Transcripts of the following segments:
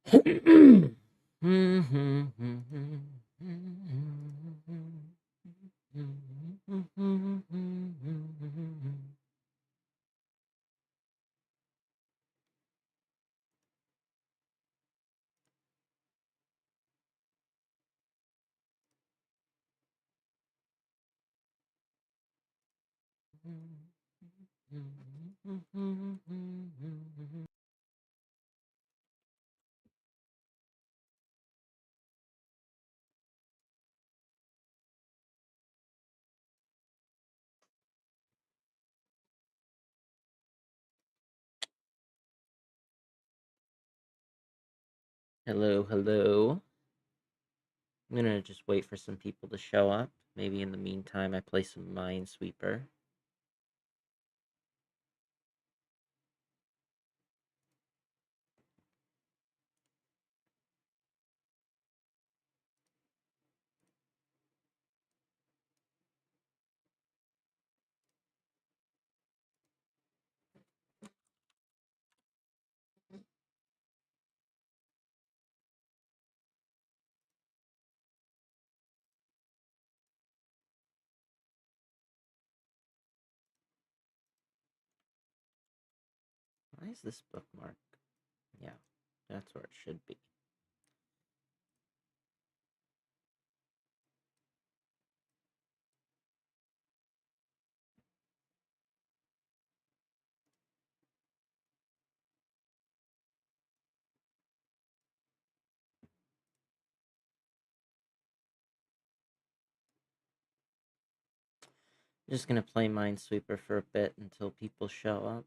Hello, hello. I'm gonna just wait for some people to show up. Maybe in the meantime, I play some Minesweeper. Why is this bookmark? Yeah, that's where it should be. Just gonna play Minesweeper for a bit until people show up.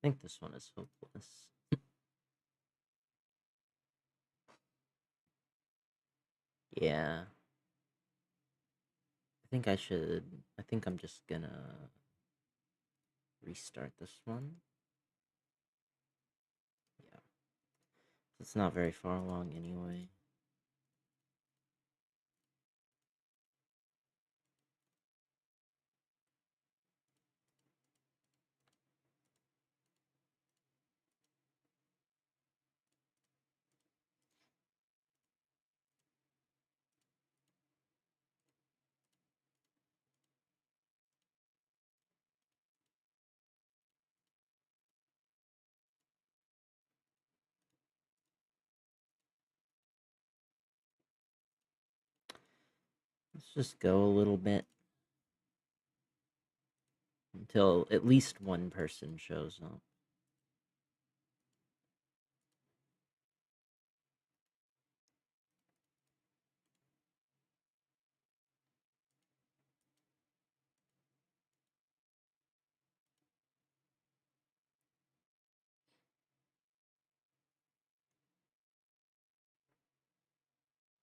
think this one is hopeless. Yeah. I think I'm just gonna restart this one. Yeah. It's not very far along anyway. Let's just go a little bit until at least one person shows up.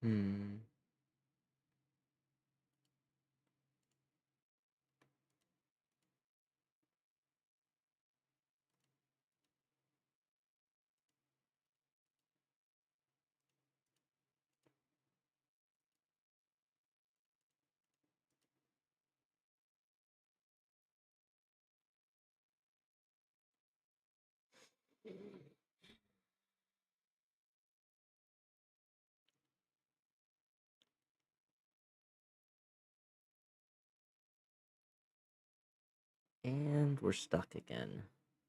Hmm. And we're stuck again.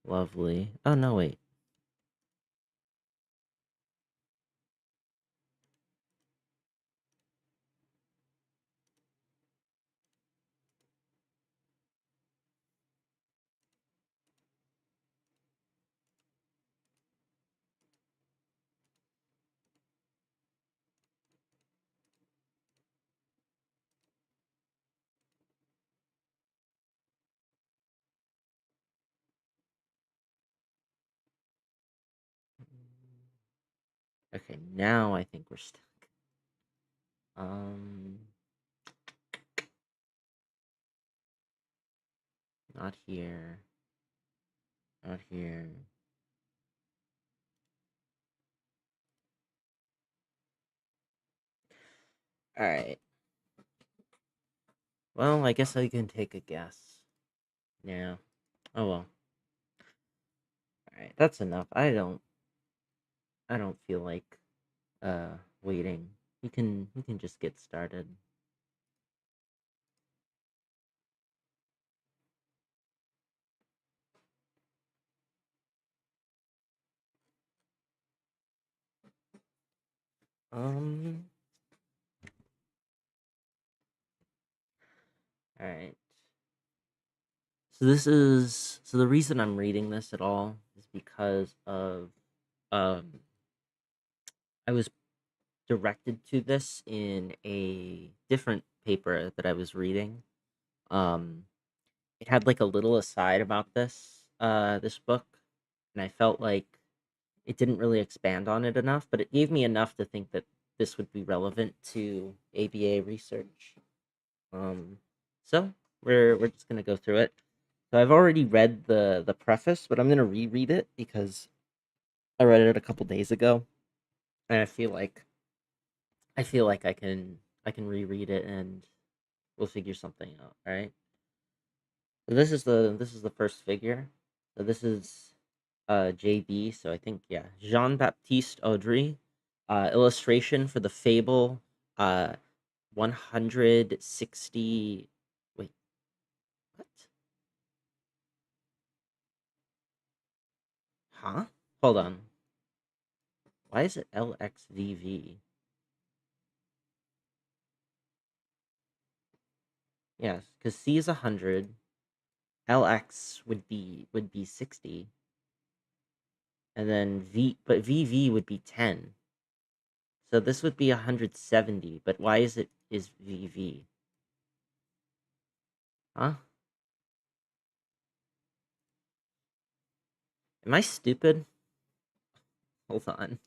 Lovely. Oh, no, wait. Okay, now I think we're stuck. Um, not here. Not here. Alright. Well, I guess I can take a guess. Yeah. Oh well. Alright, that's enough. I don't feel like waiting. You can just get started. Um Alright. So the reason I'm reading this at all is because of um I was directed to this in a different paper that I was reading. Um it had like a little aside about this book, and I felt like it didn't really expand on it enough, but it gave me enough to think that this would be relevant to ABA research. Um so we're just gonna go through it. So I've already read the preface, but I'm gonna reread it because I read it a couple days ago, and I feel like I can reread it and we'll figure something out. All right. So this is the first figure. So this is JB. So I think yeah, Jean Baptiste Audry, illustration for the Fable, 160. Wait, what? Huh? Hold on. Why is it LXVV? Yes, because C is 100, LX would be 60, and then VV would be 10. So this would be 170, but why is VV? Huh? Am I stupid? Hold on.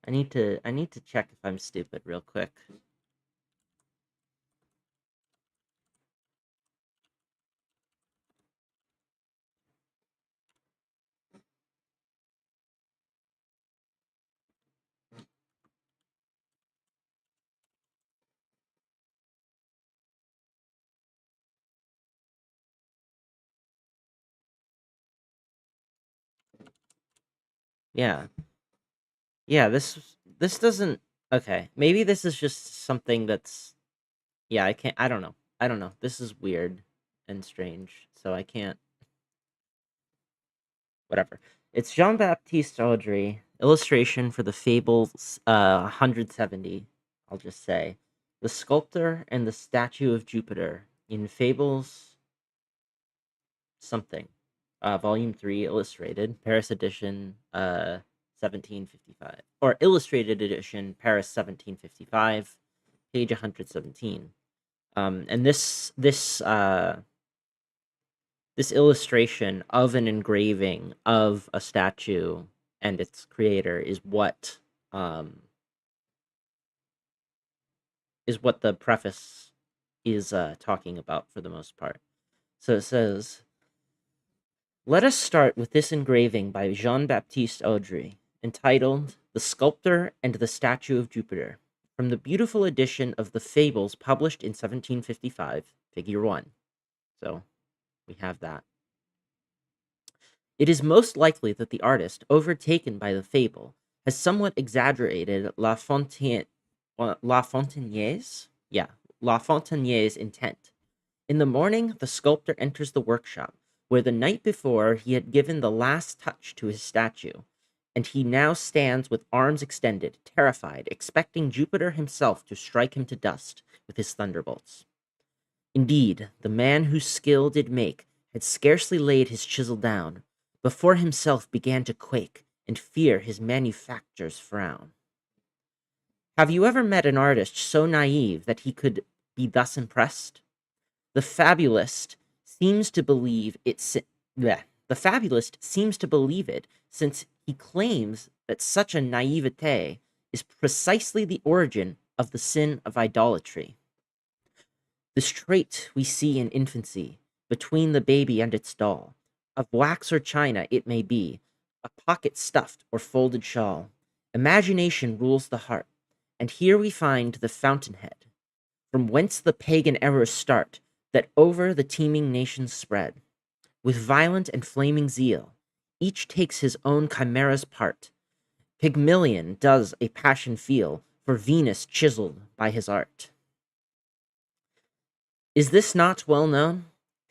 I need to check if I'm stupid real quick. Yeah. Yeah, this doesn't okay. Maybe this is just something that's yeah, I can't I don't know. I don't know. This is weird and strange. So I can't whatever. It's Jean-Baptiste Audry, illustration for the Fables 170, I'll just say. The Sculptor and the Statue of Jupiter in Fables something. Volume 3 illustrated, Paris edition 1755 or illustrated edition Paris 1755, page 117. And this illustration of an engraving of a statue and its creator is what the preface is talking about for the most part. So it says, let us start with this engraving by Jean-Baptiste Audry, entitled The Sculptor and the Statue of Jupiter, from the beautiful edition of the Fables published in 1755, figure 1. So we have that. It is most likely that the artist, overtaken by the fable, has somewhat exaggerated La Fontaine's intent. In the morning, the sculptor enters the workshop, where the night before he had given the last touch to his statue, and he now stands with arms extended, terrified, expecting Jupiter himself to strike him to dust with his thunderbolts. Indeed, the man whose skill did make had scarcely laid his chisel down, before himself began to quake and fear his manufacture's frown. Have you ever met an artist so naive that he could be thus impressed? The fabulist seems to believe it. The fabulist seems to believe it, since he claims that such a naivete is precisely the origin of the sin of idolatry. This trait we see in infancy, between the baby and its doll, of wax or china it may be, a pocket stuffed or folded shawl. Imagination rules the heart, and here we find the fountainhead, from whence the pagan errors start, that over the teeming nations spread. With violent and flaming zeal, each takes his own chimera's part. Pygmalion does a passion feel for Venus chiseled by his art. Is this not well known?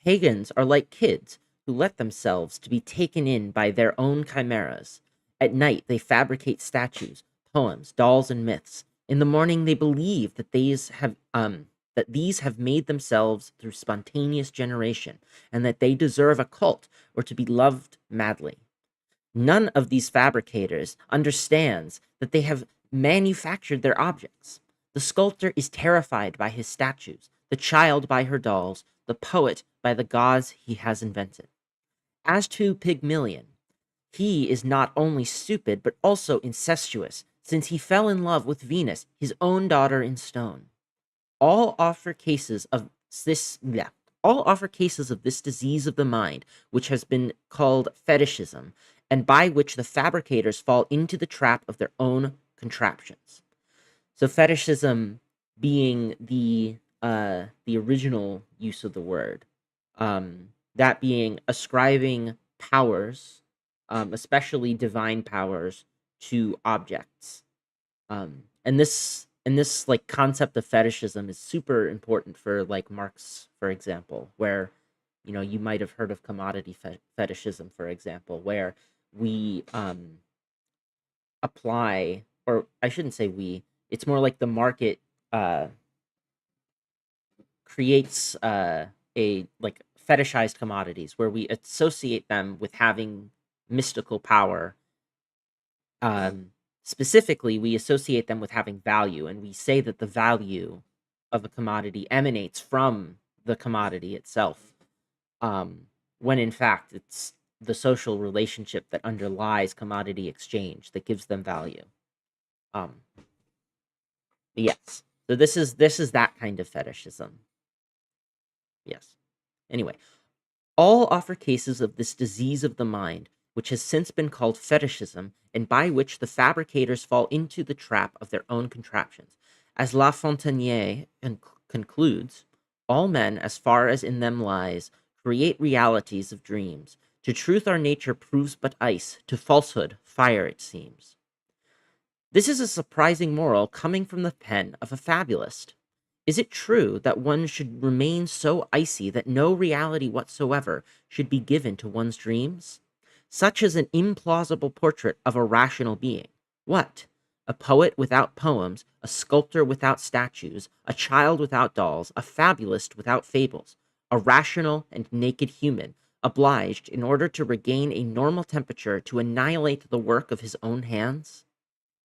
Pagans are like kids who let themselves to be taken in by their own chimeras. At night they fabricate statues, poems, dolls, and myths. In the morning they believe that these have made themselves through spontaneous generation, and that they deserve a cult or to be loved madly. None of these fabricators understands that they have manufactured their objects. The sculptor is terrified by his statues, the child by her dolls, the poet by the gods he has invented. As to Pygmalion, he is not only stupid but also incestuous, since he fell in love with Venus, his own daughter in stone. All offer cases of this yeah, all offer cases of this disease of the mind, which has been called fetishism, and by which the fabricators fall into the trap of their own contraptions. So fetishism being the original use of the word, that being ascribing powers, especially divine powers, to objects. And this like concept of fetishism is super important for like Marx, for example, where you might have heard of commodity fetishism, for example, where we apply, or I shouldn't say we, it's more like the market uh creates a like fetishized commodities where we associate them with having mystical power. Specifically, we associate them with having value, and we say that the value of a commodity emanates from the commodity itself, um, when in fact it's the social relationship that underlies commodity exchange that gives them value. Um, yes. So this is that kind of fetishism. Yes. Anyway, all offer cases of this disease of the mind, which has since been called fetishism, and by which the fabricators fall into the trap of their own contraptions. As La Fontaine concludes, all men, as far as in them lies, create realities of dreams. To truth our nature proves but ice, to falsehood fire it seems. This is a surprising moral coming from the pen of a fabulist. Is it true that one should remain so icy that no reality whatsoever should be given to one's dreams? Such is an implausible portrait of a rational being. What? A poet without poems, a sculptor without statues, a child without dolls, a fabulist without fables, a rational and naked human, obliged, in order to regain a normal temperature, to annihilate the work of his own hands?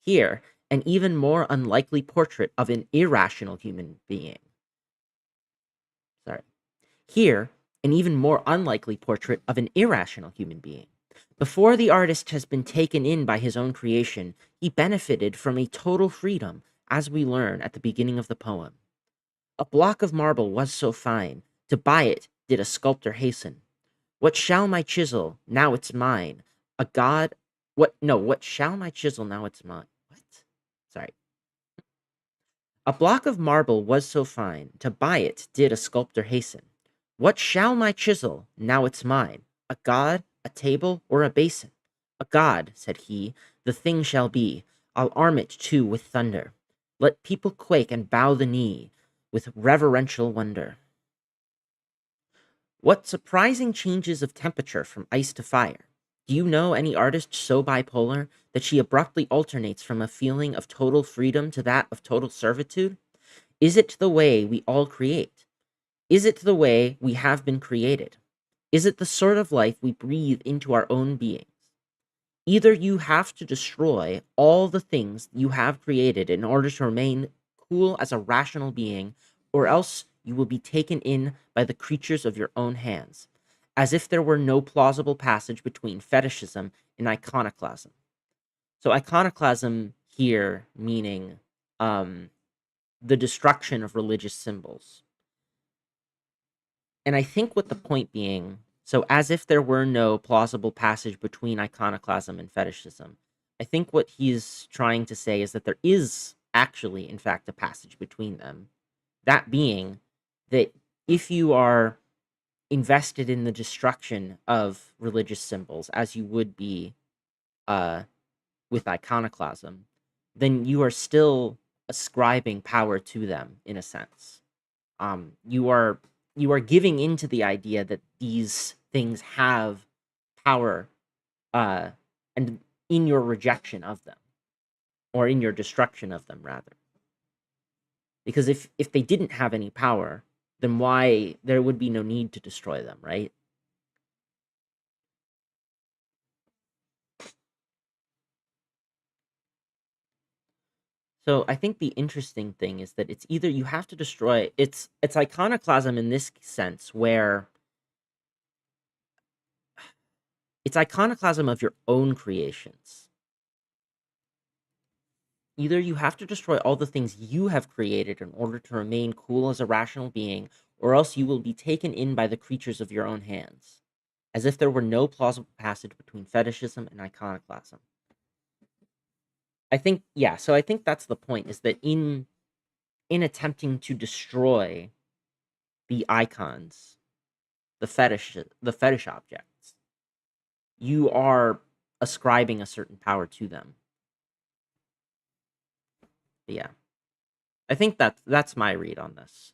Here, an even more unlikely portrait of an irrational human being. Sorry. Here, an even more unlikely portrait of an irrational human being. Before the artist has been taken in by his own creation, he benefited from a total freedom, as we learn at the beginning of the poem. A block of marble was so fine, to buy it did a sculptor hasten. What shall my chisel? Now it's mine. A god. What shall my chisel? Now it's mine. What? Sorry. A block of marble was so fine, to buy it did a sculptor hasten. What shall my chisel? Now it's mine. A god, a table, or a basin? A god, said he, the thing shall be. I'll arm it too with thunder. Let people quake and bow the knee with reverential wonder. What surprising changes of temperature from ice to fire! Do you know any artist so bipolar that she abruptly alternates from a feeling of total freedom to that of total servitude? Is it the way we all create? Is it the way we have been created? Is it the sort of life we breathe into our own beings? Either you have to destroy all the things you have created in order to remain cool as a rational being, or else you will be taken in by the creatures of your own hands, as if there were no plausible passage between fetishism and iconoclasm. So, iconoclasm here meaning the destruction of religious symbols. And I think what the point being, so as if there were no plausible passage between iconoclasm and fetishism, I think what he's trying to say is that there is actually, in fact, a passage between them. That being that if you are invested in the destruction of religious symbols, as you would be uh, with iconoclasm, then you are still ascribing power to them in a sense. You are giving into the idea that these things have power, uh, and in your rejection of them, or in your destruction of them, rather. Because if they didn't have any power, then why there would be no need to destroy them, right? So I think the interesting thing is that it's either you have to destroy it's iconoclasm in this sense where it's iconoclasm of your own creations. Either you have to destroy all the things you have created in order to remain cool as a rational being, or else you will be taken in by the creatures of your own hands, as if there were no plausible passage between fetishism and iconoclasm. I think, yeah, so I think that's the point, is that in attempting to destroy the icons, the fetish objects, you are ascribing a certain power to them. But yeah. I think that's my read on this.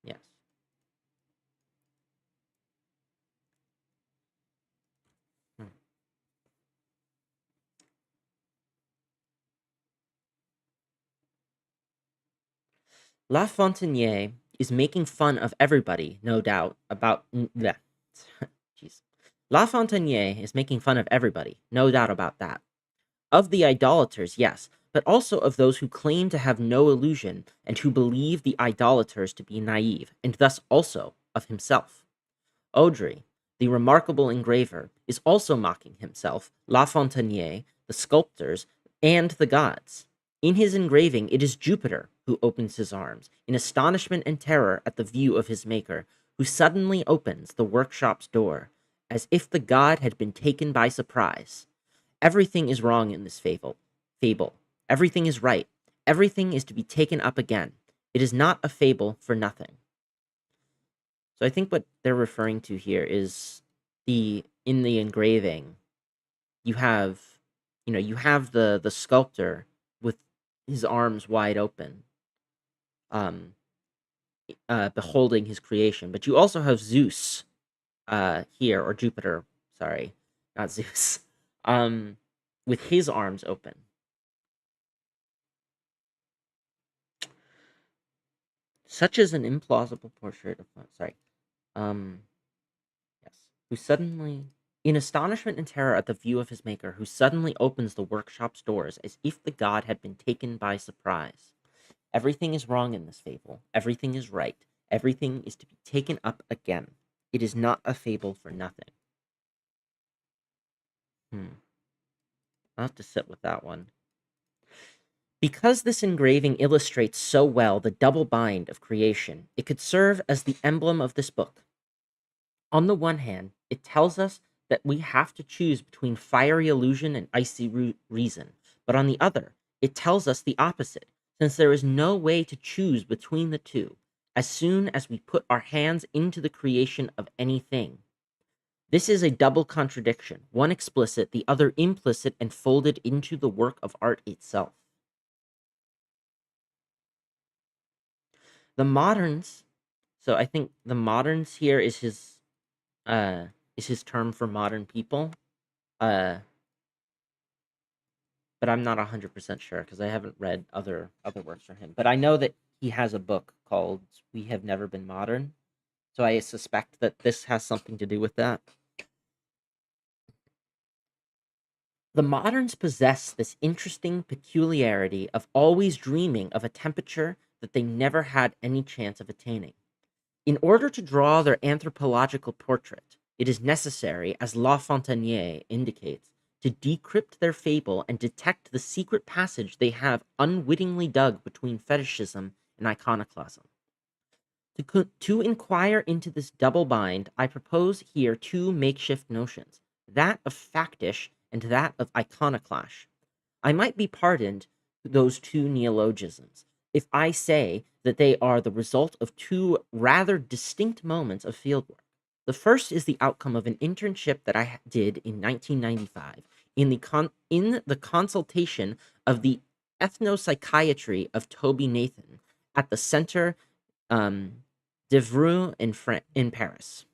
Yes. Hmm. La Fontaine is making fun of everybody, no doubt, about that. Jeez. La Fontaine is making fun of everybody, no doubt about that. Of the idolaters, yes, but also of those who claim to have no illusion and who believe the idolaters to be naive, and thus also of himself. Audrey, the remarkable engraver, is also mocking himself, La Fontaine, the sculptors, and the gods. In his engraving, it is Jupiter who opens his arms, in astonishment and terror at the view of his maker, who suddenly opens the workshop's door, as if the god had been taken by surprise. Everything is wrong in this fable. Everything is right. Everything is to be taken up again. It is not a fable for nothing. So I think what they're referring to here is in the engraving, you have you have the sculptor with his arms wide open, um, beholding his creation, but you also have Zeus here, or Jupiter, sorry, not Zeus, um, with his arms open. Such is an implausible portrait of sorry, um, yes, who suddenly, in astonishment and terror at the view of his maker, who suddenly opens the workshop's doors as if the god had been taken by surprise. Everything is wrong in this fable. Everything is right. Everything is to be taken up again. It is not a fable for nothing. I'll have to sit with that one. Because this engraving illustrates so well the double bind of creation, it could serve as the emblem of this book. On the one hand, it tells us that we have to choose between fiery illusion and icy reason, but on the other, it tells us the opposite, since there is no way to choose between the two, as soon as we put our hands into the creation of anything. This is a double contradiction, one explicit, the other implicit and folded into the work of art itself. The moderns, so I think the moderns here is his term for modern people. But I'm not 100% sure because I haven't read other works from him. But I know that he has a book called We Have Never Been Modern. So I suspect that this has something to do with that. The moderns possess this interesting peculiarity of always dreaming of a temperature that they never had any chance of attaining. In order to draw their anthropological portrait, it is necessary, as La Fontaine indicates, to decrypt their fable and detect the secret passage they have unwittingly dug between fetishism and iconoclasm. To inquire into this double bind, I propose here two makeshift notions, that of factish and that of iconoclash. I might be pardoned those two neologisms if I say that they are the result of two rather distinct moments of fieldwork. The first is the outcome of an internship that I did in 1995 in the consultation of the ethnopsychiatry of Toby Nathan at the Centre d'Evreux in Paris.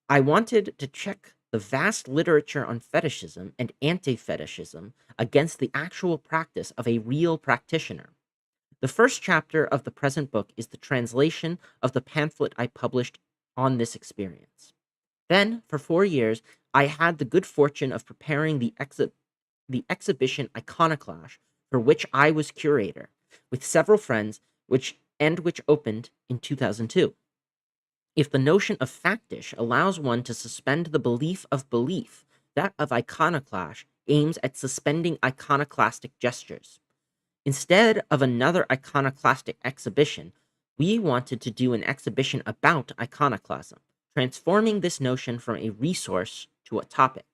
I wanted to check the vast literature on fetishism and anti-fetishism against the actual practice of a real practitioner. The first chapter of the present book is the translation of the pamphlet I published on this experience. Then, for 4 years, I had the good fortune of preparing the exhibition Iconoclash, for which I was curator, with several friends, which opened in 2002. If the notion of factish allows one to suspend the belief of belief, that of iconoclash aims at suspending iconoclastic gestures. Instead of another iconoclastic exhibition, we wanted to do an exhibition about iconoclasm, transforming this notion from a resource to a topic.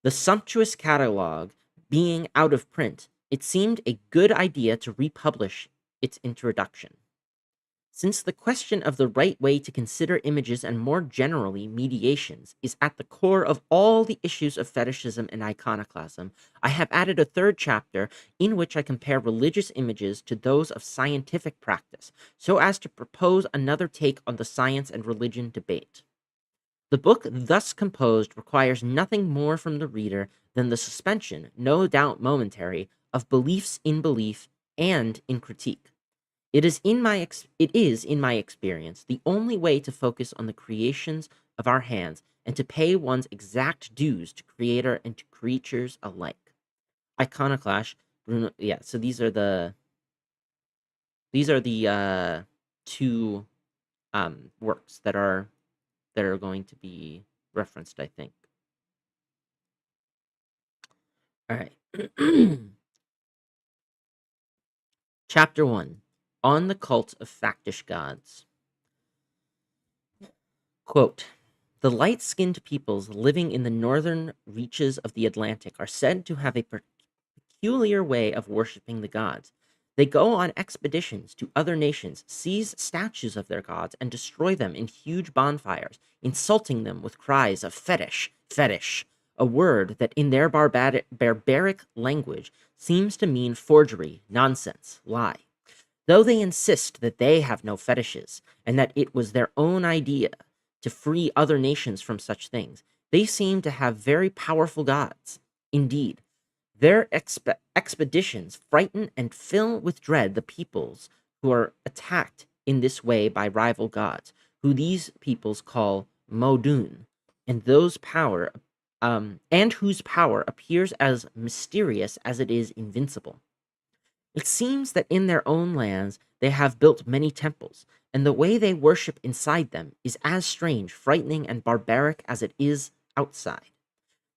The sumptuous catalogue being out of print, it seemed a good idea to republish its introduction. Since the question of the right way to consider images and more generally mediations is at the core of all the issues of fetishism and iconoclasm, I have added a third chapter in which I compare religious images to those of scientific practice, so as to propose another take on the science and religion debate. The book thus composed requires nothing more from the reader than the suspension, no doubt momentary, of beliefs in belief and in critique. It is, in my experience, the only way to focus on the creations of our hands and to pay one's exact dues to creator and to creatures alike. Iconoclash Bruno, yeah. So these are the two works that are going to be referenced, I think. All right. Chapter 1, On the Cult of Factish Gods. Quote, the light-skinned peoples living in the northern reaches of the Atlantic are said to have a peculiar way of worshipping the gods. They go on expeditions to other nations, seize statues of their gods, and destroy them in huge bonfires, insulting them with cries of fetish, fetish, a word that in their barbaric language seems to mean forgery, nonsense, lie. Though they insist that they have no fetishes and that it was their own idea to free other nations from such things, they seem to have very powerful gods. Indeed, their expeditions frighten and fill with dread the peoples who are attacked in this way by rival gods, who these peoples call Modun, and whose power appears as mysterious as it is invincible. It seems that in their own lands they have built many temples, and the way they worship inside them is as strange, frightening, and barbaric as it is outside.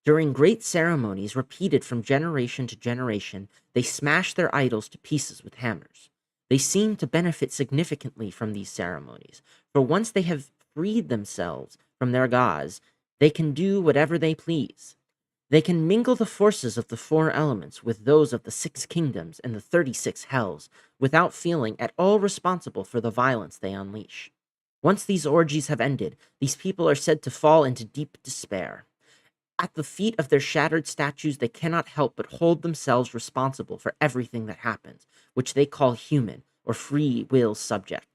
During great ceremonies repeated from generation to generation, they smash their idols to pieces with hammers. They seem to benefit significantly from these ceremonies, for once they have freed themselves from their gods, they can do whatever they please. They can mingle the forces of the four elements with those of the 6 kingdoms and the 36 hells without feeling at all responsible for the violence they unleash. Once these orgies have ended, these people are said to fall into deep despair. At the feet of their shattered statues, they cannot help but hold themselves responsible for everything that happens, which they call human or free will subject.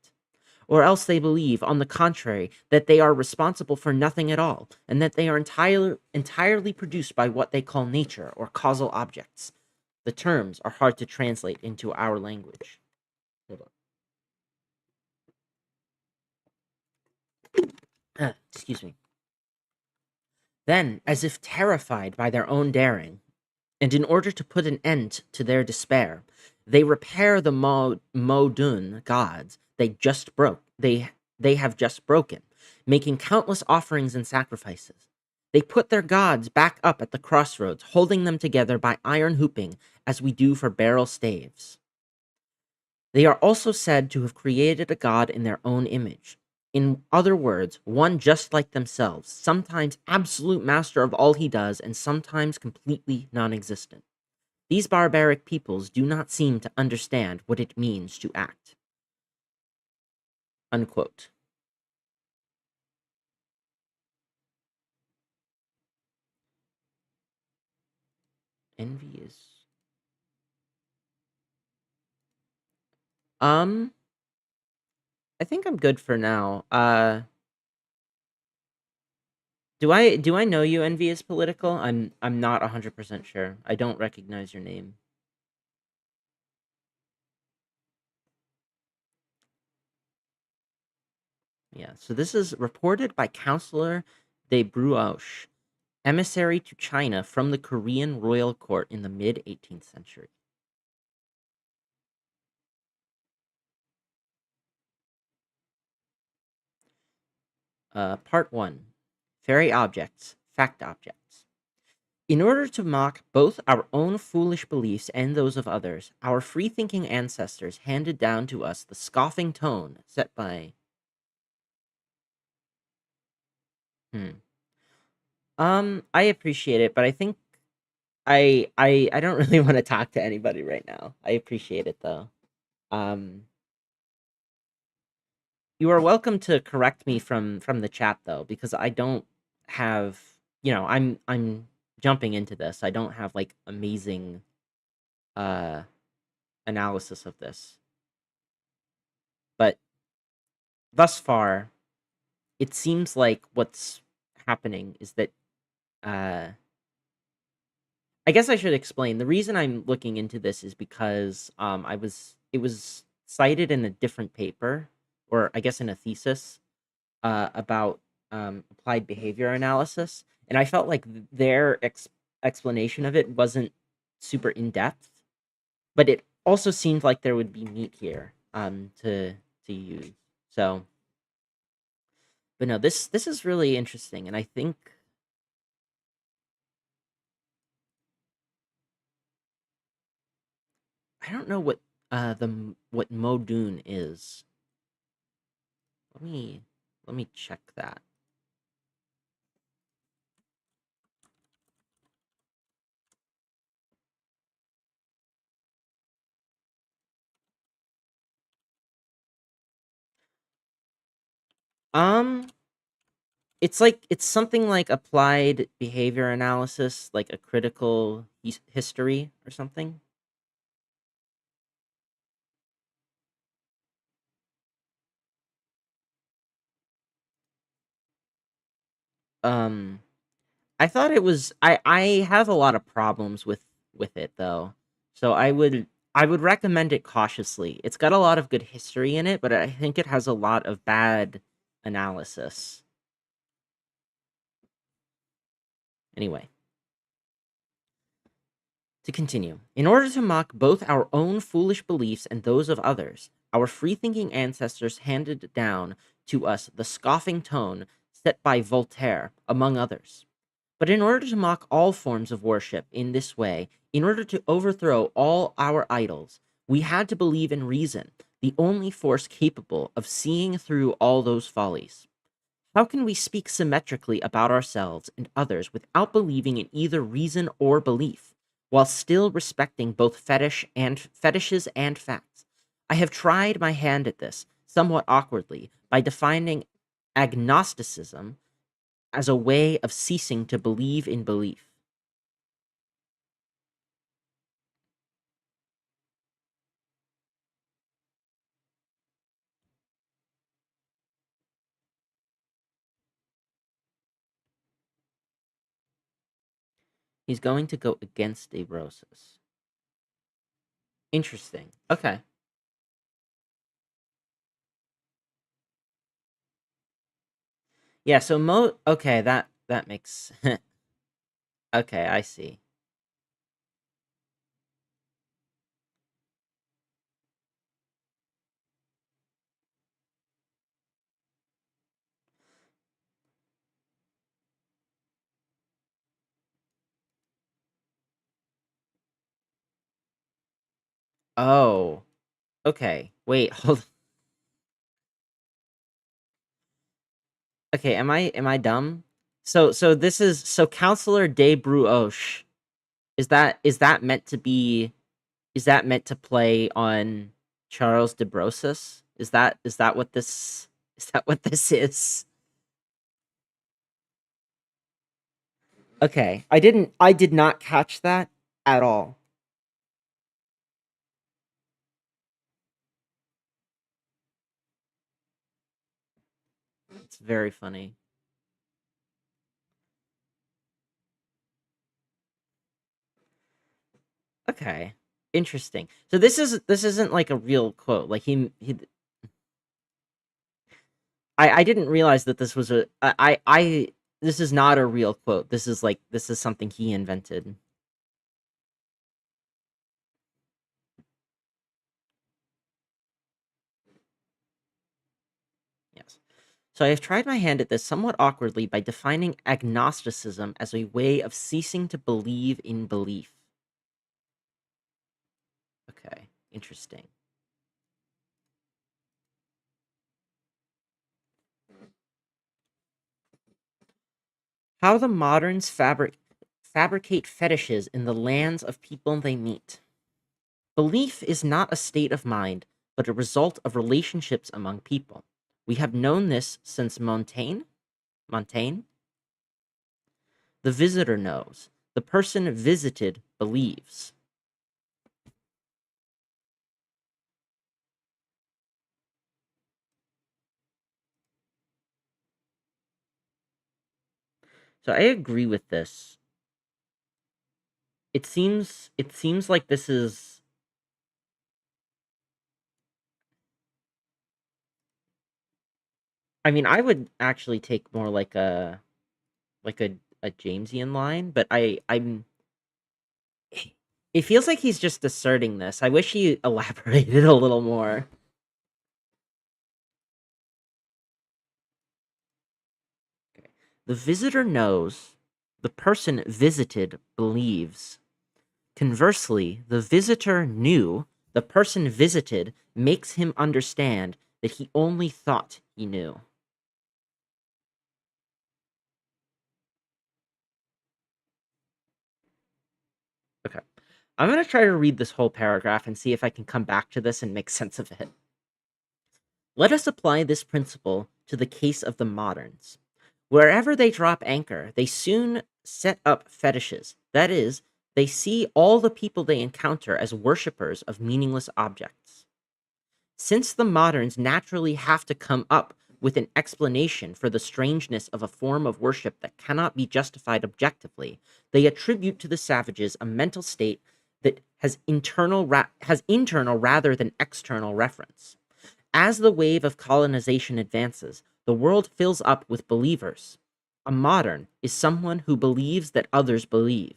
Or else they believe, on the contrary, that they are responsible for nothing at all, and that they are entirely produced by what they call nature or causal objects. The terms are hard to translate into our language. Hold on. Excuse me. Then, as if terrified by their own daring, and in order to put an end to their despair, they repair the Modun gods they have just broken, making countless offerings and sacrifices. They put their gods back up at the crossroads, holding them together by iron hooping, as we do for barrel staves. They are also said to have created a god in their own image. In other words, one just like themselves, sometimes absolute master of all he does, and sometimes completely non existent. These barbaric peoples do not seem to understand what it means to act. Unquote. Envy is. Um, I think I'm good for now. Do I know you, Envy is political? I'm not 100% sure. I don't recognize your name. Yeah, so this is reported by Counselor de Brouage, emissary to China from the Korean royal court in the mid 18th century. Part 1, Fairy Objects, Fact Objects. In order to mock both our own foolish beliefs and those of others, our free-thinking ancestors handed down to us the scoffing tone set by... Hmm. I appreciate it, but I think I don't really want to talk to anybody right now. I appreciate it though. Um, you are welcome to correct me from the chat though, because I don't have, I'm jumping into this. I don't have like amazing uh analysis of this. But thus far, it seems like what's happening is that uh I guess I should explain. The reason I'm looking into this is because it was cited in a different paper, or I guess in a thesis, about applied behavior analysis, and I felt like their explanation of it wasn't super in depth. but it also seemed like there would be meat here to use. So, but no, this is really interesting, and I think I don't know what what Modun is. Let me let me check that. Um, it's something like applied behavior analysis, like a critical history or something. Um, I thought it was I have a lot of problems with it though. So I would recommend it cautiously. It's got a lot of good history in it, but I think it has a lot of bad analysis. Anyway, to continue. In order to mock both our own foolish beliefs and those of others, our free-thinking ancestors handed down to us the scoffing tone set by Voltaire, among others. But in order to mock all forms of worship in this way, in order to overthrow all our idols, we had to believe in reason, the only force capable of seeing through all those follies. How can we speak symmetrically about ourselves and others without believing in either reason or belief, while still respecting both fetishes and facts? I have tried my hand at this, somewhat awkwardly, by defining agnosticism as a way of ceasing to believe in belief. He's going to go against Abrosis. Interesting. Okay. Yeah, so okay, that makes okay, I see. Oh, okay. Wait, hold. Okay, am I dumb? So this is so Counselor de Bruoche. Is that meant to be is that meant to play on Charles de Brosis? Is that what this is that what this is? Okay. I did not catch that at all. It's very funny. Okay. Interesting. So this isn't like a real quote. Like he I didn't realize that this was I this is not a real quote. This is something he invented. Yes. So I have tried my hand at this somewhat awkwardly by defining agnosticism as a way of ceasing to believe in belief. Okay. Interesting. How the moderns fabricate fetishes in the lands of people they meet. Belief is not a state of mind, but a result of relationships among people. We have known this since Montaigne. Montaigne? The visitor knows. The person visited believes. So I agree with this. It seems like this is I mean, I would actually take more like a Jamesian line, but I'm It feels like he's just asserting this. I wish he elaborated a little more. Okay. The visitor knows, the person visited believes. Conversely, the visitor knew, the person visited makes him understand that he only thought he knew. Okay. I'm going to try to read this whole paragraph and see if I can come back to this and make sense of it. Let us apply this principle to the case of the moderns. Wherever they drop anchor, they soon set up fetishes. That is, they see all the people they encounter as worshippers of meaningless objects. Since the moderns naturally have to come up with an explanation for the strangeness of a form of worship that cannot be justified objectively, they attribute to the savages a mental state that has internal rather than external reference. As the wave of colonization advances, the world fills up with believers. A modern is someone who believes that others believe.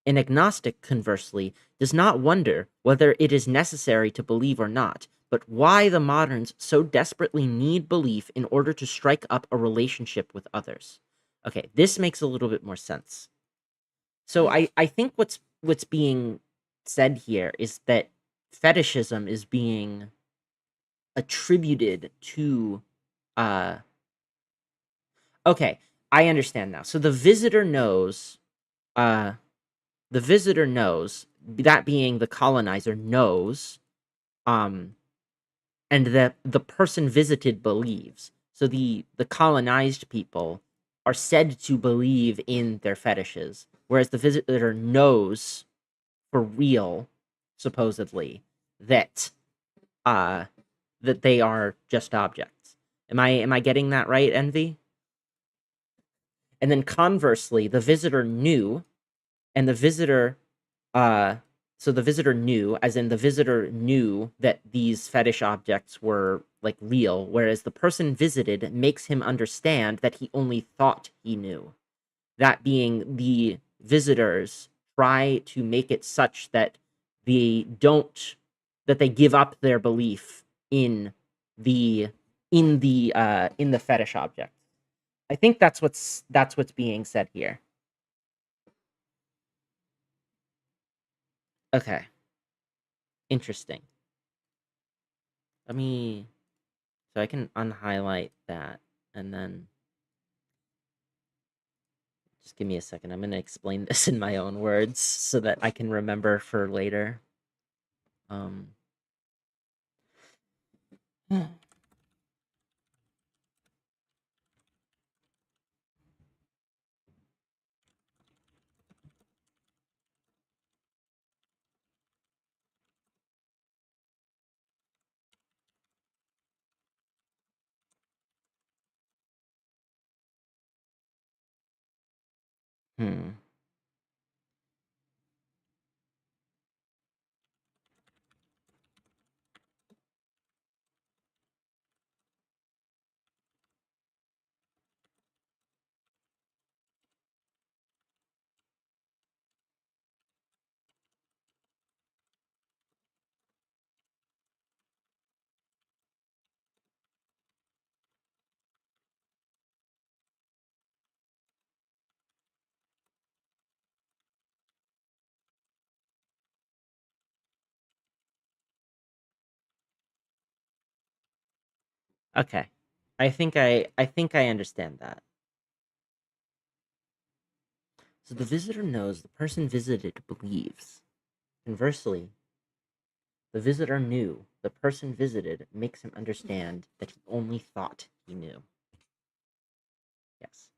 An agnostic, conversely, does not wonder whether it is necessary to believe or not, but why the moderns so desperately need belief in order to strike up a relationship with others. Okay, this makes a little bit more sense. So I think what's being said here is that fetishism is being attributed to uh okay, I understand now. So uh the visitor knows, that being the colonizer knows, um and the person visited believes. So the colonized people are said to believe in their fetishes, whereas the visitor knows for real, supposedly, that uh that they are just objects. Am I getting that right, Envy? And then conversely, the visitor knew, and the visitor, uh, so the visitor knew, as in the visitor knew that these fetish objects were like real, whereas the person visited makes him understand that he only thought he knew. That being, the visitors try to make it such that they don't, that they give up their belief in the in the fetish object. I think that's what's being said here. Okay, interesting. Let me, so I can unhighlight that, and then just give me a second. I'm going to explain this in my own words so that I can remember for later. Um, hmm. Okay. I think I understand that. So the visitor knows, the person visited believes. Conversely, the visitor knew, the person visited makes him understand that he only thought he knew. Yes.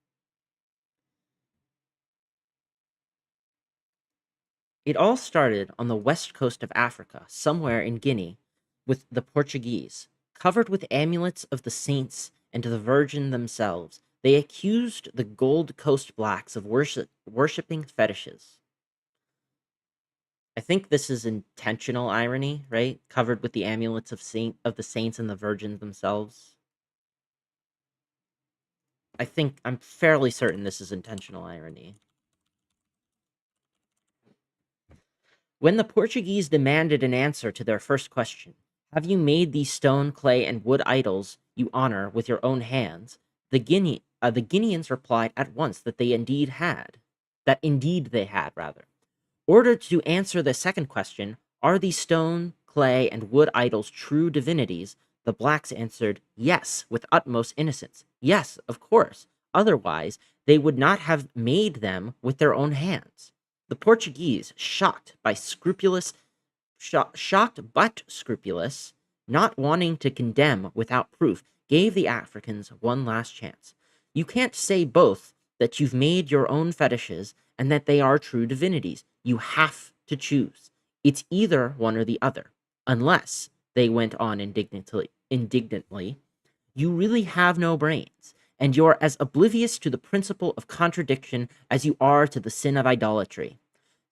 It all started on the west coast of Africa, somewhere in Guinea, with the Portuguese. Covered with amulets of the saints and the Virgin themselves, they accused the Gold Coast blacks of worshipping fetishes. I think this is intentional irony, right? Covered with the amulets of the saints and the Virgin themselves. I'm fairly certain this is intentional irony. When the Portuguese demanded an answer to their first question, "Have you made these stone, clay, and wood idols you honor with your own hands?" the Guineans replied at once that indeed they had, rather. Ordered to answer the second question, "Are these stone, clay, and wood idols true divinities?" the blacks answered, "Yes," with utmost innocence. Yes, of course. Otherwise, they would not have made them with their own hands. The Portuguese, shocked but scrupulous, not wanting to condemn without proof, gave the Africans one last chance. "You can't say both that you've made your own fetishes and that they are true divinities. You have to choose. It's either one or the other. Unless," they went on indignantly, "you really have no brains, and you're as oblivious to the principle of contradiction as you are to the sin of idolatry."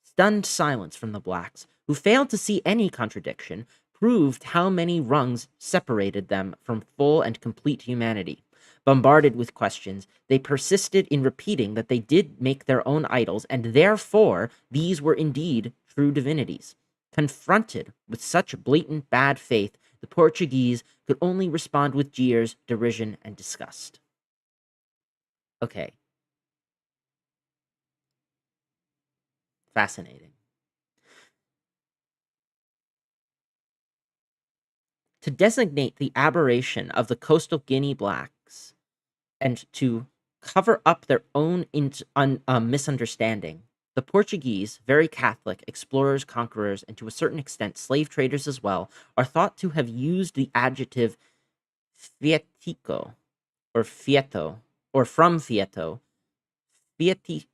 Stunned silence from the blacks, who failed to see any contradiction, proved how many rungs separated them from full and complete humanity. Bombarded with questions, they persisted in repeating that they did make their own idols, and therefore these were indeed true divinities. Confronted with such blatant bad faith, the Portuguese could only respond with jeers, derision, and disgust. Okay, fascinating. To designate the aberration of the coastal Guinea blacks and to cover up their own misunderstanding, the Portuguese, very Catholic explorers, conquerors, and to a certain extent slave traders as well, are thought to have used the adjective fietico or fieto, or from fieto, fietico.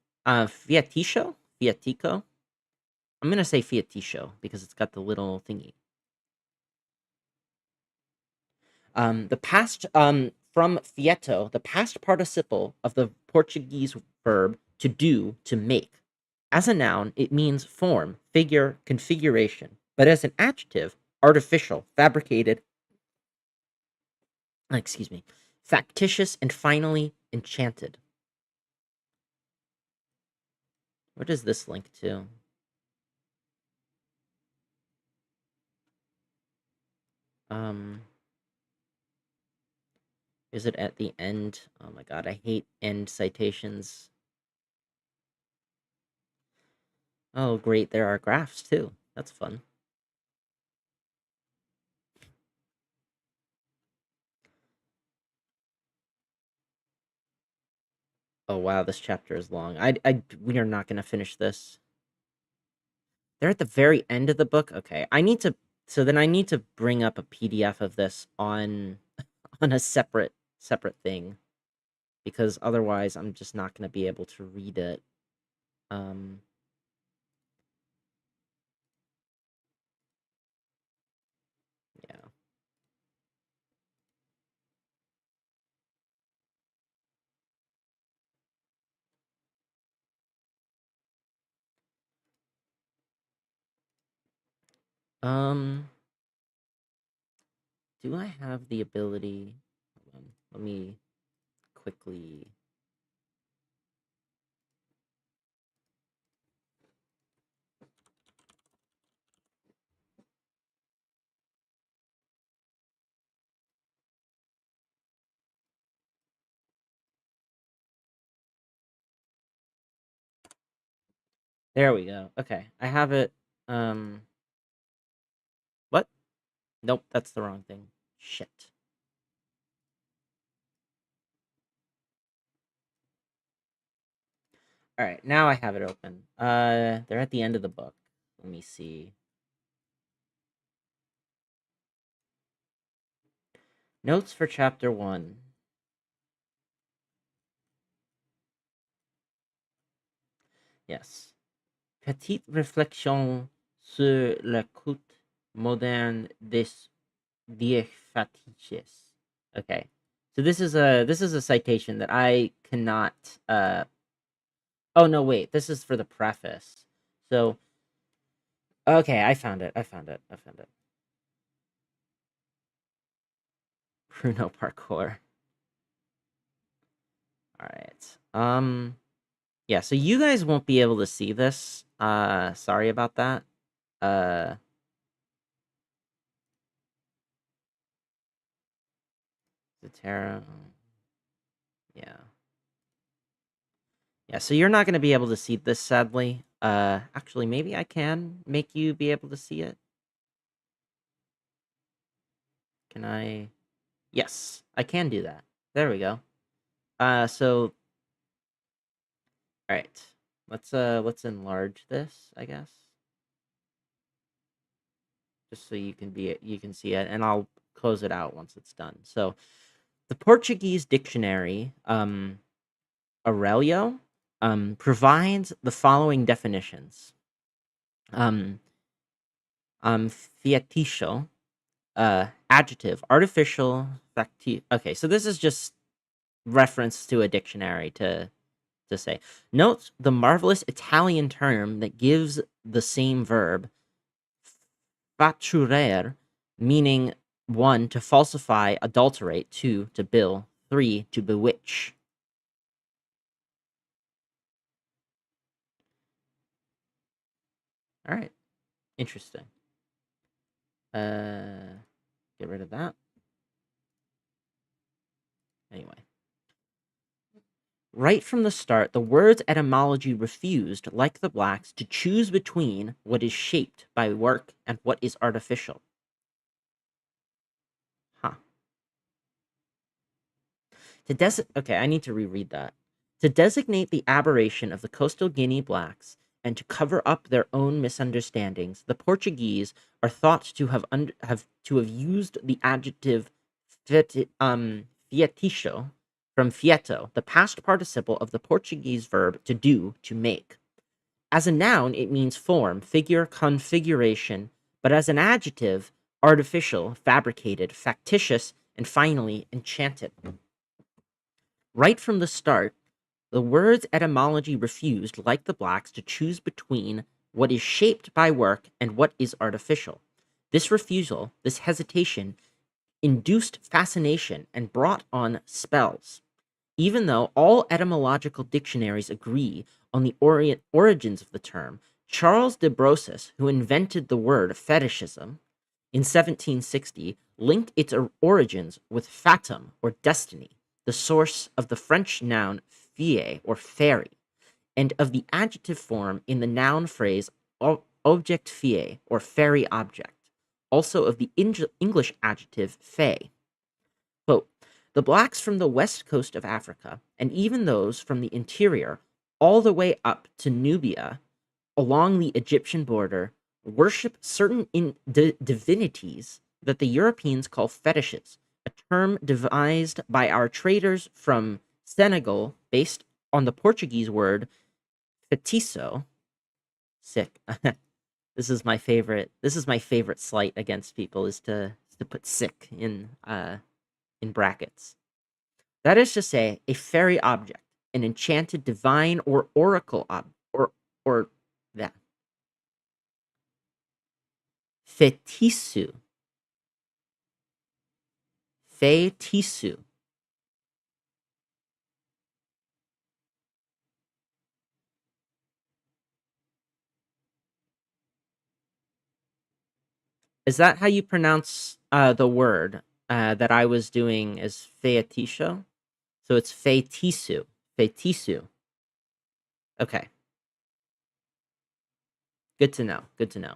I'm gonna say fieticio because it's got the little thingy. The past from fieto, the past participle of the Portuguese verb to do, to make. As a noun, it means form, figure, configuration, but as an adjective, artificial, fabricated, excuse me, factitious, and finally enchanted. Where does this link to? Um, is it at the end? Oh my god, I hate end citations. Oh, great, there are graphs too. That's fun. Oh wow, this chapter is long. We are not going to finish this. They're at the very end of the book. Okay, I need to bring up a PDF of this on on a separate thing because otherwise I'm just not going to be able to read it. Um, yeah. Um, do I have the ability? Hold on, let me quickly. There we go. Okay, I have it. Um, what? Nope, that's the wrong thing. Shit. All right, now I have it open. They're at the end of the book. Let me see. Notes for chapter 1. Yes. Petite réflexion sur l'écoute moderne des fatiches. Okay. So this is a citation that I cannot oh no, wait. This is for the preface. So okay, I found it. Bruno parkour. All right. Yeah, so you guys won't be able to see this. Sorry about that. Uh, Zotero. Yeah. Yeah, so you're not going to be able to see this, sadly. Actually, maybe I can make you be able to see it. Can I? Yes, I can do that. There we go. So, all right. Let's enlarge this, I guess, just so you can see it, and I'll close it out once it's done. So, the Portuguese dictionary, Aurelio, provides the following definitions. Um, Fiatiscio, adjective, artificial, okay, so this is just reference to a dictionary to say. Note the marvelous Italian term that gives the same verb, faturare, meaning 1, to falsify, adulterate, 2, to bill, 3, to bewitch. All right, interesting. Get rid of that. Anyway. Right from the start, the word's etymology refused, like the blacks, to choose between what is shaped by work and what is artificial. Huh. Okay, I need to reread that. To designate the aberration of the coastal Guinea blacks and to cover up their own misunderstandings, the Portuguese are thought to have used the adjective fieticio from fieto, the past participle of the Portuguese verb to do, to make. As a noun, it means form, figure, configuration, but as an adjective, artificial, fabricated, factitious, and finally, enchanted. Right from the start, the word's etymology refused, like the blacks, to choose between what is shaped by work and what is artificial. This refusal, this hesitation, induced fascination and brought on spells. Even though all etymological dictionaries agree on the origins of the term, Charles de Brosses, who invented the word fetishism in 1760, linked its origins with fatum, or destiny, the source of the French noun fée, or fairy, and of the adjective form in the noun phrase object fée, or fairy object, also of the English adjective fée. Quote, the blacks from the west coast of Africa, and even those from the interior, all the way up to Nubia, along the Egyptian border, worship certain divinities that the Europeans call fetishes, a term devised by our traders from Senegal based on the Portuguese word fetiço. Sick. This is my favorite. This is my favorite slight against people is to put sick in brackets. That is to say, a fairy object, an enchanted divine or oracle or that. Fetisu. Fetisu. Is that how you pronounce the word that I was doing as fetisho? So it's fetisu. Fetisu. Okay. Good to know. Good to know.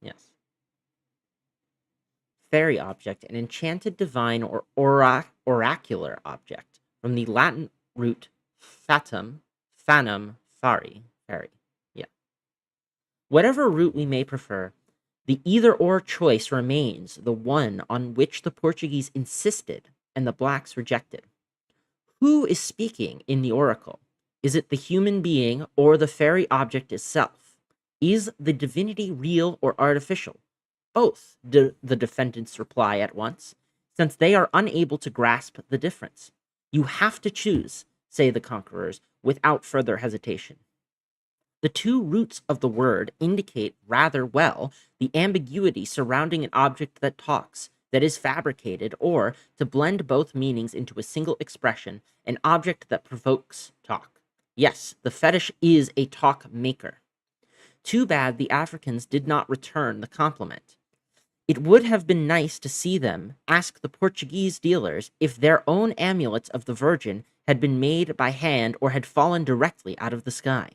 Yes. Fairy object, an enchanted divine or oracular object, from the Latin root fatum, fanum, fairy. Yeah. Whatever root we may prefer, the either or choice remains the one on which the Portuguese insisted and the blacks rejected. Who is speaking in the oracle? Is it the human being or the fairy object itself? Is the divinity real or artificial? Both, the defendants reply at once, since they are unable to grasp the difference. You have to choose, say the conquerors, without further hesitation. The two roots of the word indicate rather well the ambiguity surrounding an object that talks, that is fabricated, or, to blend both meanings into a single expression, an object that provokes talk. Yes, the fetish is a talk maker. Too bad the Africans did not return the compliment. It would have been nice to see them ask the Portuguese dealers if their own amulets of the Virgin had been made by hand or had fallen directly out of the sky.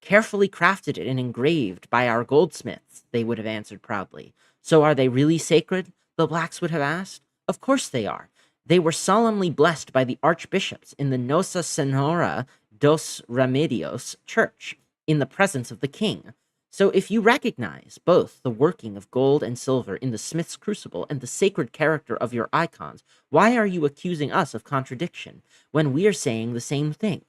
Carefully crafted and engraved by our goldsmiths, they would have answered proudly. So are they really sacred? The blacks would have asked. Of course they are. They were solemnly blessed by the archbishops in the Nossa Senhora dos Remedios church, in the presence of the king. So if you recognize both the working of gold and silver in the smith's crucible and the sacred character of your icons, why are you accusing us of contradiction when we are saying the same thing?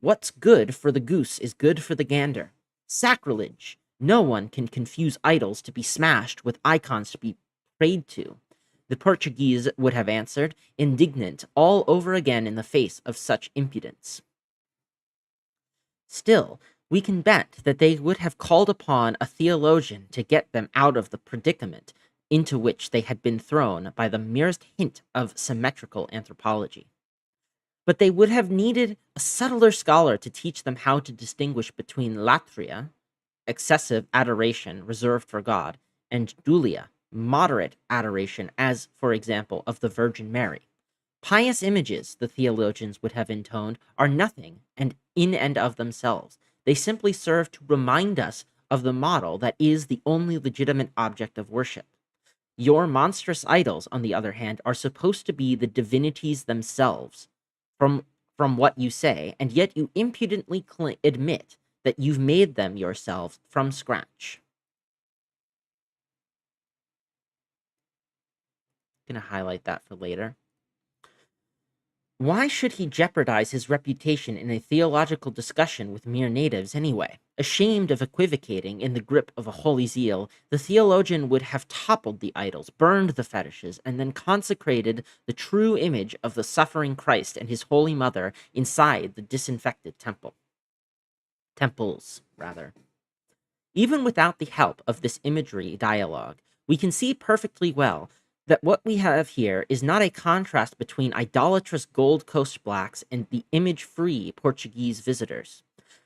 What's good for the goose is good for the gander. Sacrilege! No one can confuse idols to be smashed with icons to be prayed to. The Portuguese would have answered, indignant all over again in the face of such impudence. Still, we can bet that they would have called upon a theologian to get them out of the predicament into which they had been thrown by the merest hint of symmetrical anthropology. But they would have needed a subtler scholar to teach them how to distinguish between latria, excessive adoration reserved for God, and dulia, moderate adoration, as, for example, of the Virgin Mary. Pious images, the theologians would have intoned, are nothing and in and of themselves. They simply serve to remind us of the model that is the only legitimate object of worship. Your monstrous idols, on the other hand, are supposed to be the divinities themselves, from what you say, and yet you impudently admit that you've made them yourselves from scratch. I'm gonna highlight that for later. Why should he jeopardize his reputation in a theological discussion with mere natives anyway? Ashamed of equivocating in the grip of a holy zeal, the theologian would have toppled the idols, burned the fetishes, and then consecrated the true image of the suffering Christ and his holy mother inside the disinfected temples, rather. Even without the help of this imagery dialogue, we can see perfectly well that what we have here is not a contrast between idolatrous Gold Coast blacks and the image-free Portuguese visitors.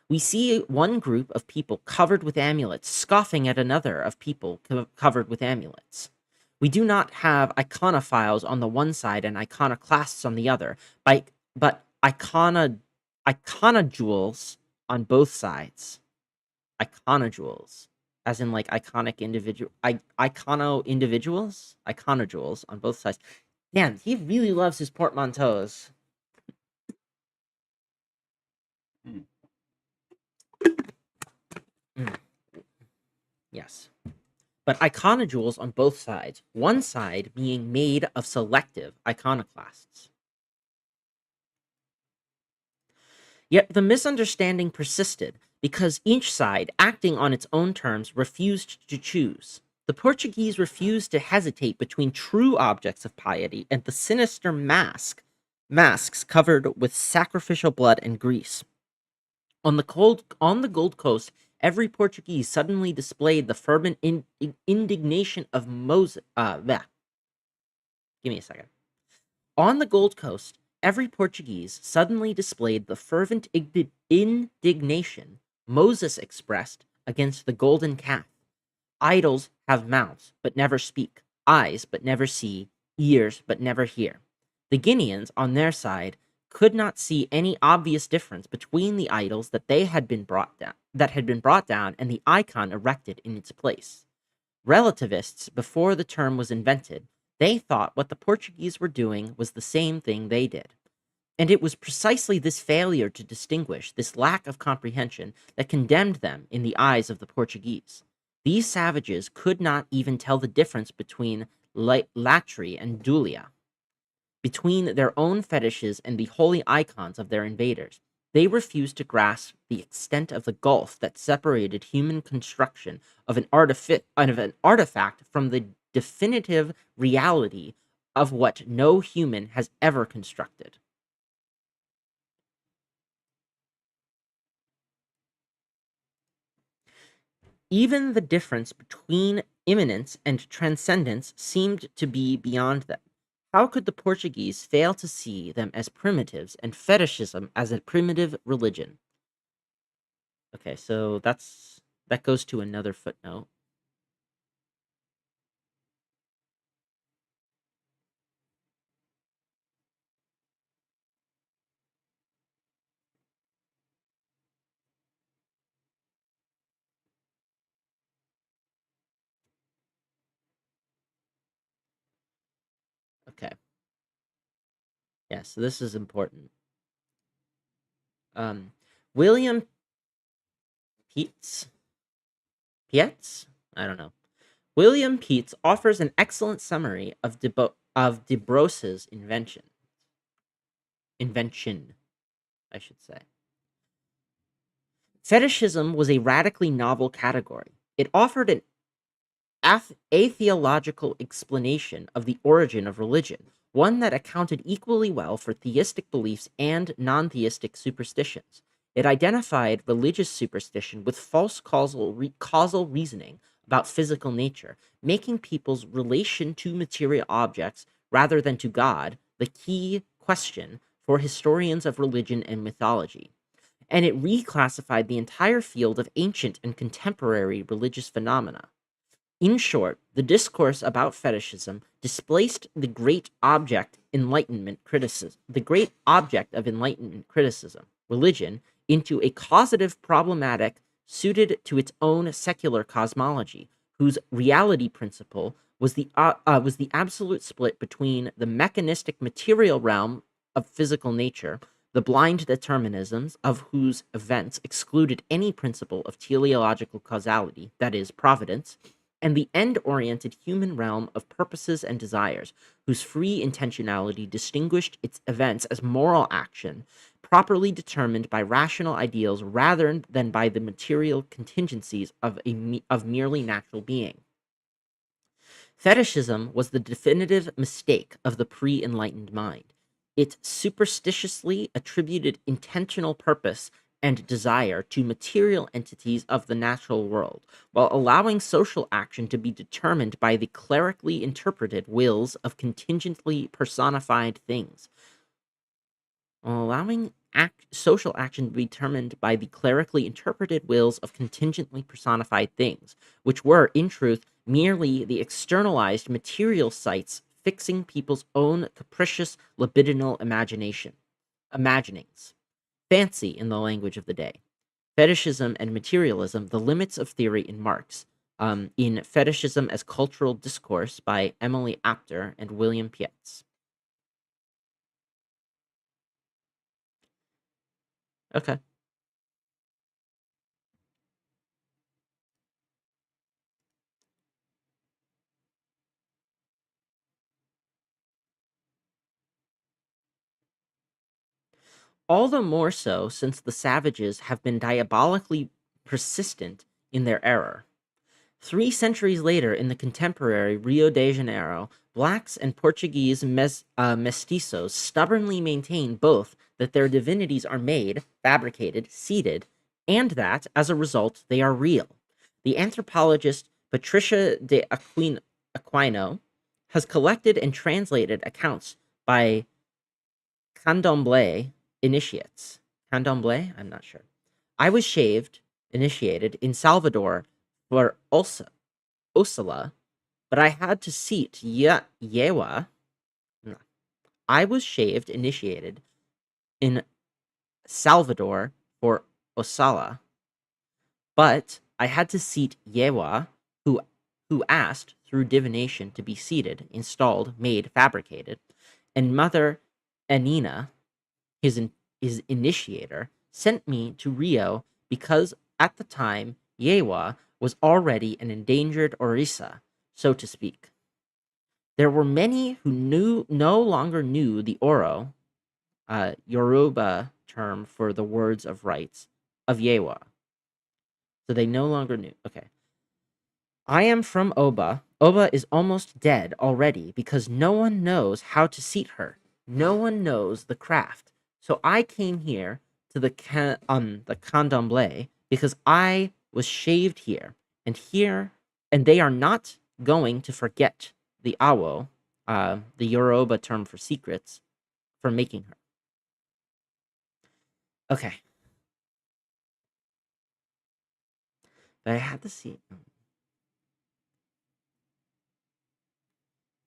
We see one group of people covered with amulets scoffing at another of people covered with amulets. We do not have iconophiles on the one side and iconoclasts on the other, but iconodules on both sides. Iconodules, as in like iconic individual, icono individuals, iconodules on both sides. Man, he really loves his portmanteaus. Mm. Yes. But iconodules on both sides, one side being made of selective iconoclasts. Yet the misunderstanding persisted because each side, acting on its own terms, refused to choose. The Portuguese refused to hesitate between true objects of piety and the sinister masks covered with sacrificial blood and grease. On the Gold Coast, every Portuguese suddenly displayed the fervent indignation of Moses. Give me a second. On the Gold Coast, every Portuguese suddenly displayed the fervent indignation Moses expressed against the golden calf. Idols have mouths, but never speak, eyes, but never see, ears, but never hear. The Guineans, on their side, could not see any obvious difference between the idols that had been brought down and the icon erected in its place. Relativists, before the term was invented, they thought what the Portuguese were doing was the same thing they did. And it was precisely this failure to distinguish, this lack of comprehension, that condemned them in the eyes of the Portuguese. These savages could not even tell the difference between latry and dulia, between their own fetishes and the holy icons of their invaders. They refused to grasp the extent of the gulf that separated human construction of an artifact from the definitive reality of what no human has ever constructed. Even the difference between immanence and transcendence seemed to be beyond them. How could the Portuguese fail to see them as primitives and fetishism as a primitive religion? Okay, so that goes to another footnote. Okay, yeah, so this is important. Um, William Pietz, Pietz, I don't know. William Pietz offers an excellent summary of De Brose's invention, I should say. Fetishism was a radically novel category. It offered an atheological explanation of the origin of religion, one that accounted equally well for theistic beliefs and non theistic superstitions. It identified religious superstition with false causal reasoning about physical nature, making people's relation to material objects rather than to God the key question for historians of religion and mythology. And it reclassified the entire field of ancient and contemporary religious phenomena. In short, the discourse about fetishism displaced the great object of Enlightenment criticism, religion, into a causative problematic suited to its own secular cosmology, whose reality principle was the absolute split between the mechanistic material realm of physical nature, the blind determinisms of whose events excluded any principle of teleological causality, that is, providence, and the end oriented human realm of purposes and desires, whose free intentionality distinguished its events as moral action, properly determined by rational ideals rather than by the material contingencies of merely natural being. Fetishism was the definitive mistake of the pre enlightened mind. It superstitiously attributed intentional purpose and desire to material entities of the natural world, while allowing social action to be determined by the clerically interpreted wills of contingently personified things, while allowing social action to be determined by the clerically interpreted wills of contingently personified things, which were, in truth, merely the externalized material sites fixing people's own capricious libidinal imaginings. Fancy, in the language of the day. Fetishism and Materialism, The Limits of Theory in Marx, in Fetishism as Cultural Discourse by Emily Apter and William Pietz. Okay. All the more so since the savages have been diabolically persistent in their error. 3 centuries later, in the contemporary Rio de Janeiro, blacks and Portuguese mestizos stubbornly maintain both that their divinities are made, fabricated, seeded, and that, as a result, they are real. The anthropologist Patricia de Aquino has collected and translated accounts by Candomblé initiates. Candomblé? I'm not sure. I was initiated in Salvador for Osala, but I had to seat Yewa. No. I was initiated in Salvador for Osala, but I had to seat Yewa, who asked through divination to be seated, installed, made, fabricated, and Mother Anina, his initiator, sent me to Rio because at the time Yewa was already an endangered Orisa, so to speak. There were many who no longer knew the Oro, Yoruba term for the words of rights, of Yewa. So they no longer knew. Okay. I am from Oba. Oba is almost dead already because no one knows how to seat her. No one knows the craft. So I came here to the candomblé because I was shaved here, And here, and they are not going to forget the awo, the Yoruba term for secrets, for making her. Okay. But I had to see.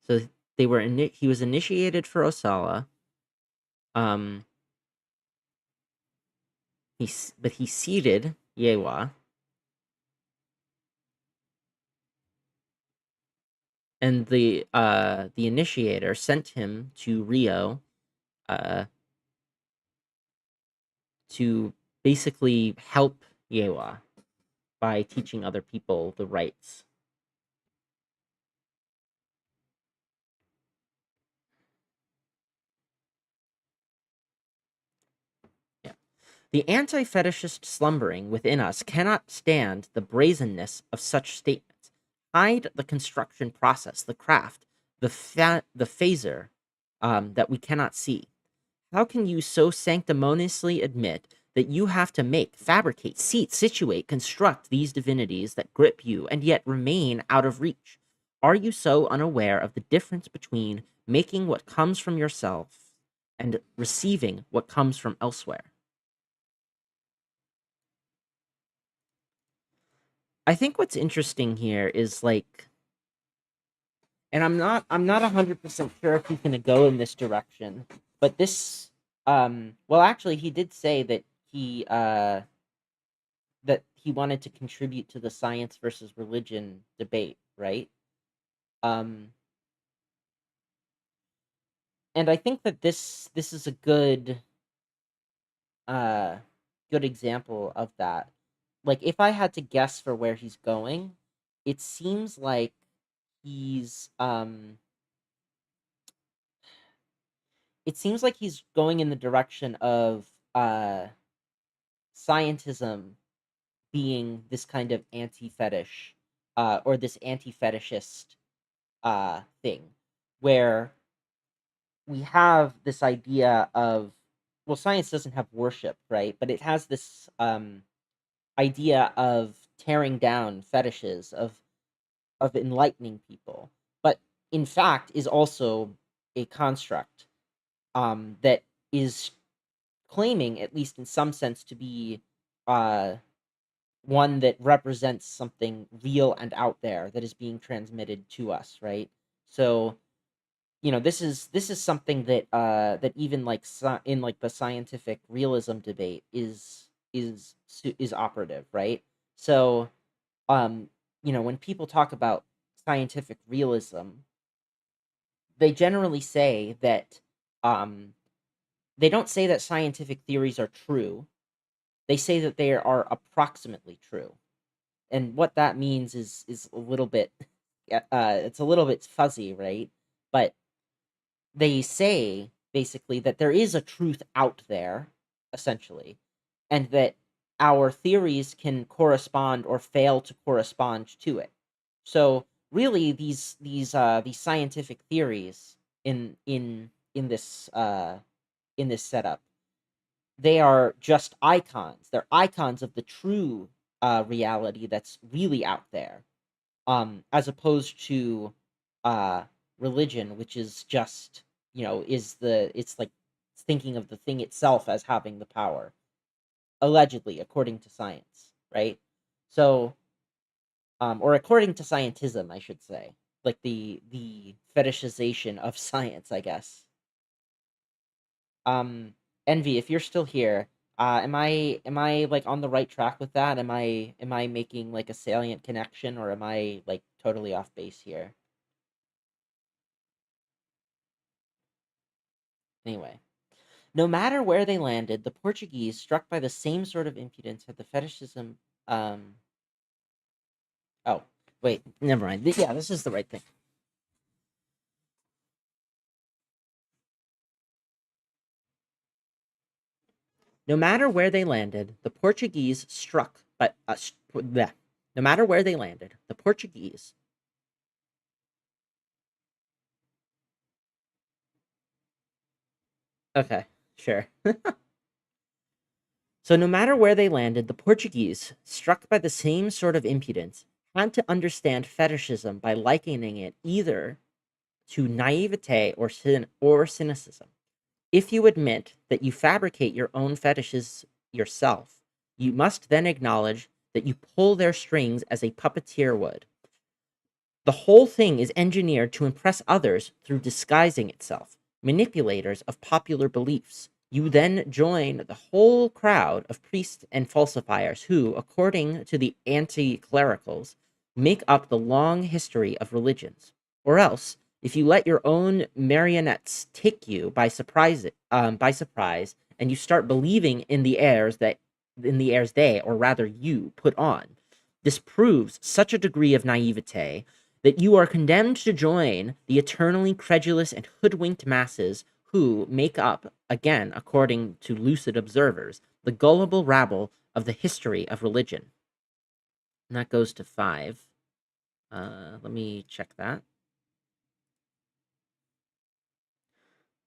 So they were. He was initiated for Osala. Um. But he seeded Yewa, and the initiator sent him to Rio, uh, to basically help Yewa by teaching other people the rights. Yeah. The anti-fetishist slumbering within us cannot stand the brazenness of such statements. Hide the construction process, the craft, the phaser, that we cannot see. How can you so sanctimoniously admit that you have to make, fabricate, seat, situate, construct these divinities that grip you and yet remain out of reach? Are you so unaware of the difference between making what comes from yourself and receiving what comes from elsewhere? I think what's interesting here is like, and I'm not 100% sure if he's going to go in this direction, but this, well, actually, he did say that he wanted to contribute to the science versus religion debate, right? Um, and I think that this is a uh good example of that. Like if I had to guess for where he's going, it seems like he's it seems like he's going in the direction of scientism being this kind of anti-fetish, or this anti-fetishist thing, where we have this idea of, well, science doesn't have worship, right? But it has this idea of tearing down fetishes, of enlightening people, but in fact is also a construct that is claiming, at least in some sense, to be uh, one that represents something real and out there that is being transmitted to us, right? So this is something that that even like in like the scientific realism debate is operative, right? So um when people talk about scientific realism, they generally say that um they don't say that scientific theories are true. They say that they are approximately true. And what that means is a little bit it's a little bit fuzzy, right? But they say basically that there is a truth out there, essentially, and that our theories can correspond or fail to correspond to it. So really, these scientific theories in this setup, they are just icons. They're icons of the true reality that's really out there, as opposed to uh religion, which is just, it's like thinking of the thing itself as having the power, allegedly, according to science, right? So or according to scientism, I should say, like the fetishization of science, I guess. um Envy, if you're still here, am I like on the right track with that? Am I making like a salient connection, or am I like totally off base here? Anyway, no matter where they landed, the Portuguese, struck by the same sort of impudence, had the fetishism. Um, oh, wait, never mind. Yeah, this is the right thing. No matter where they landed, the Portuguese struck by. Bleh. No matter where they landed, the Portuguese. Okay, sure. So no matter where they landed, the Portuguese, struck by the same sort of impudence, had to understand fetishism by likening it either to naivete or cynicism. If you admit that you fabricate your own fetishes yourself, you must then acknowledge that you pull their strings as a puppeteer would. The whole thing is engineered to impress others through disguising itself, manipulators of popular beliefs. You then join the whole crowd of priests and falsifiers who, according to the anti clericals, make up the long history of religions. Or else, if you let your own marionettes take you by surprise, and you start believing in the airs they, or rather you, put on, this proves such a degree of naivete that you are condemned to join the eternally credulous and hoodwinked masses who make up, again, according to lucid observers, the gullible rabble of the history of religion. And that goes to 5. Let me check that.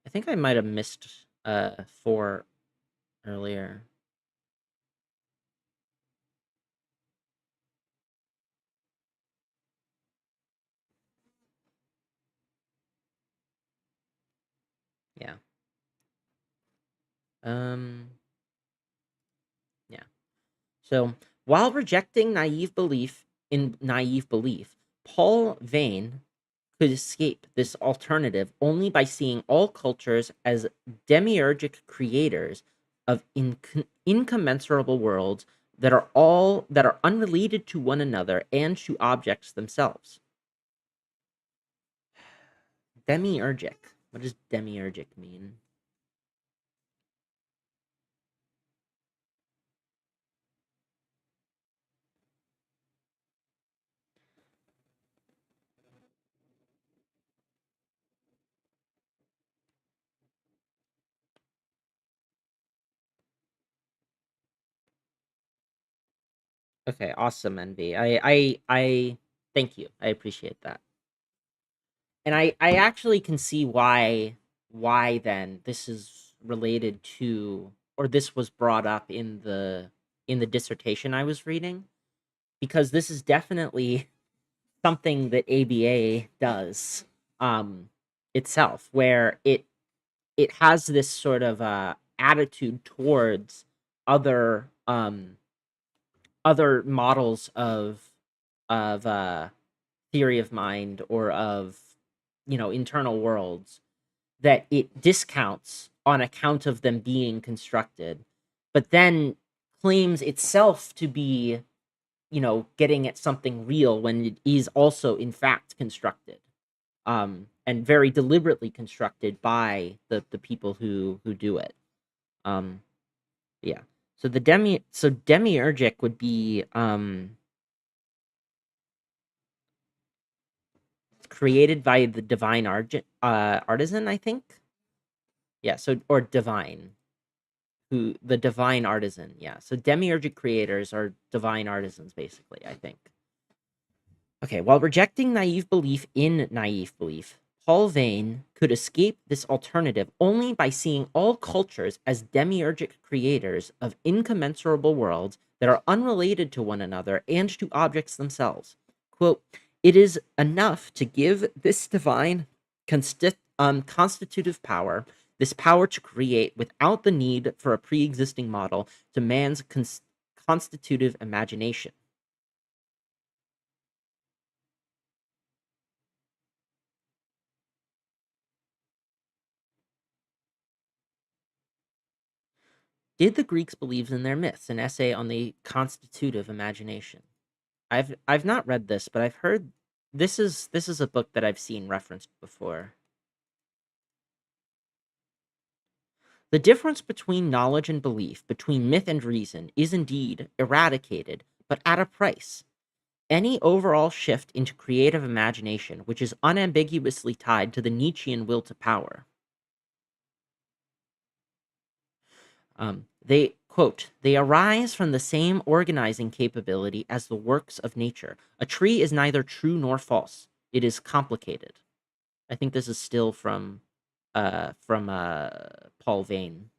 I think I might have missed 4 earlier. Yeah. Um, yeah. So, while rejecting naive belief, Paul Vane could escape this alternative only by seeing all cultures as demiurgic creators of incommensurable worlds that are unrelated to one another and to objects themselves. Demiurgic. What does demiurgic mean? Okay, awesome, Envy. I thank you. I appreciate that. And I actually can see why then this is related to, or this was brought up in the dissertation I was reading, because this is definitely something that ABA does itself, where it has this sort of attitude towards other other models of theory of mind, or of, internal worlds, that it discounts on account of them being constructed, but then claims itself to be, getting at something real when it is also in fact constructed, and very deliberately constructed by the people who do it. Um, yeah. So demiurgic would be created by the divine artisan, I think. Yeah. So, or divine, who the divine artisan. Yeah. So demiurgic creators are divine artisans, basically, I think. Okay, while rejecting naive belief in naive belief, Paul Vane could escape this alternative only by seeing all cultures as demiurgic creators of incommensurable worlds that are unrelated to one another and to objects themselves. Quote, it is enough to give this divine constitutive power, this power to create without the need for a pre existing model, to man's constitutive imagination. Did the Greeks believe in their myths? An essay on the constitutive imagination. I've not read this, but I've heard this is a book that I've seen referenced before. The difference between knowledge and belief, between myth and reason, is indeed eradicated, but at a price. Any overall shift into creative imagination, which is unambiguously tied to the Nietzschean will to power, they quote, they arise from the same organizing capability as the works of nature. A tree is neither true nor false. It is complicated. I think this is still from Paul Vane.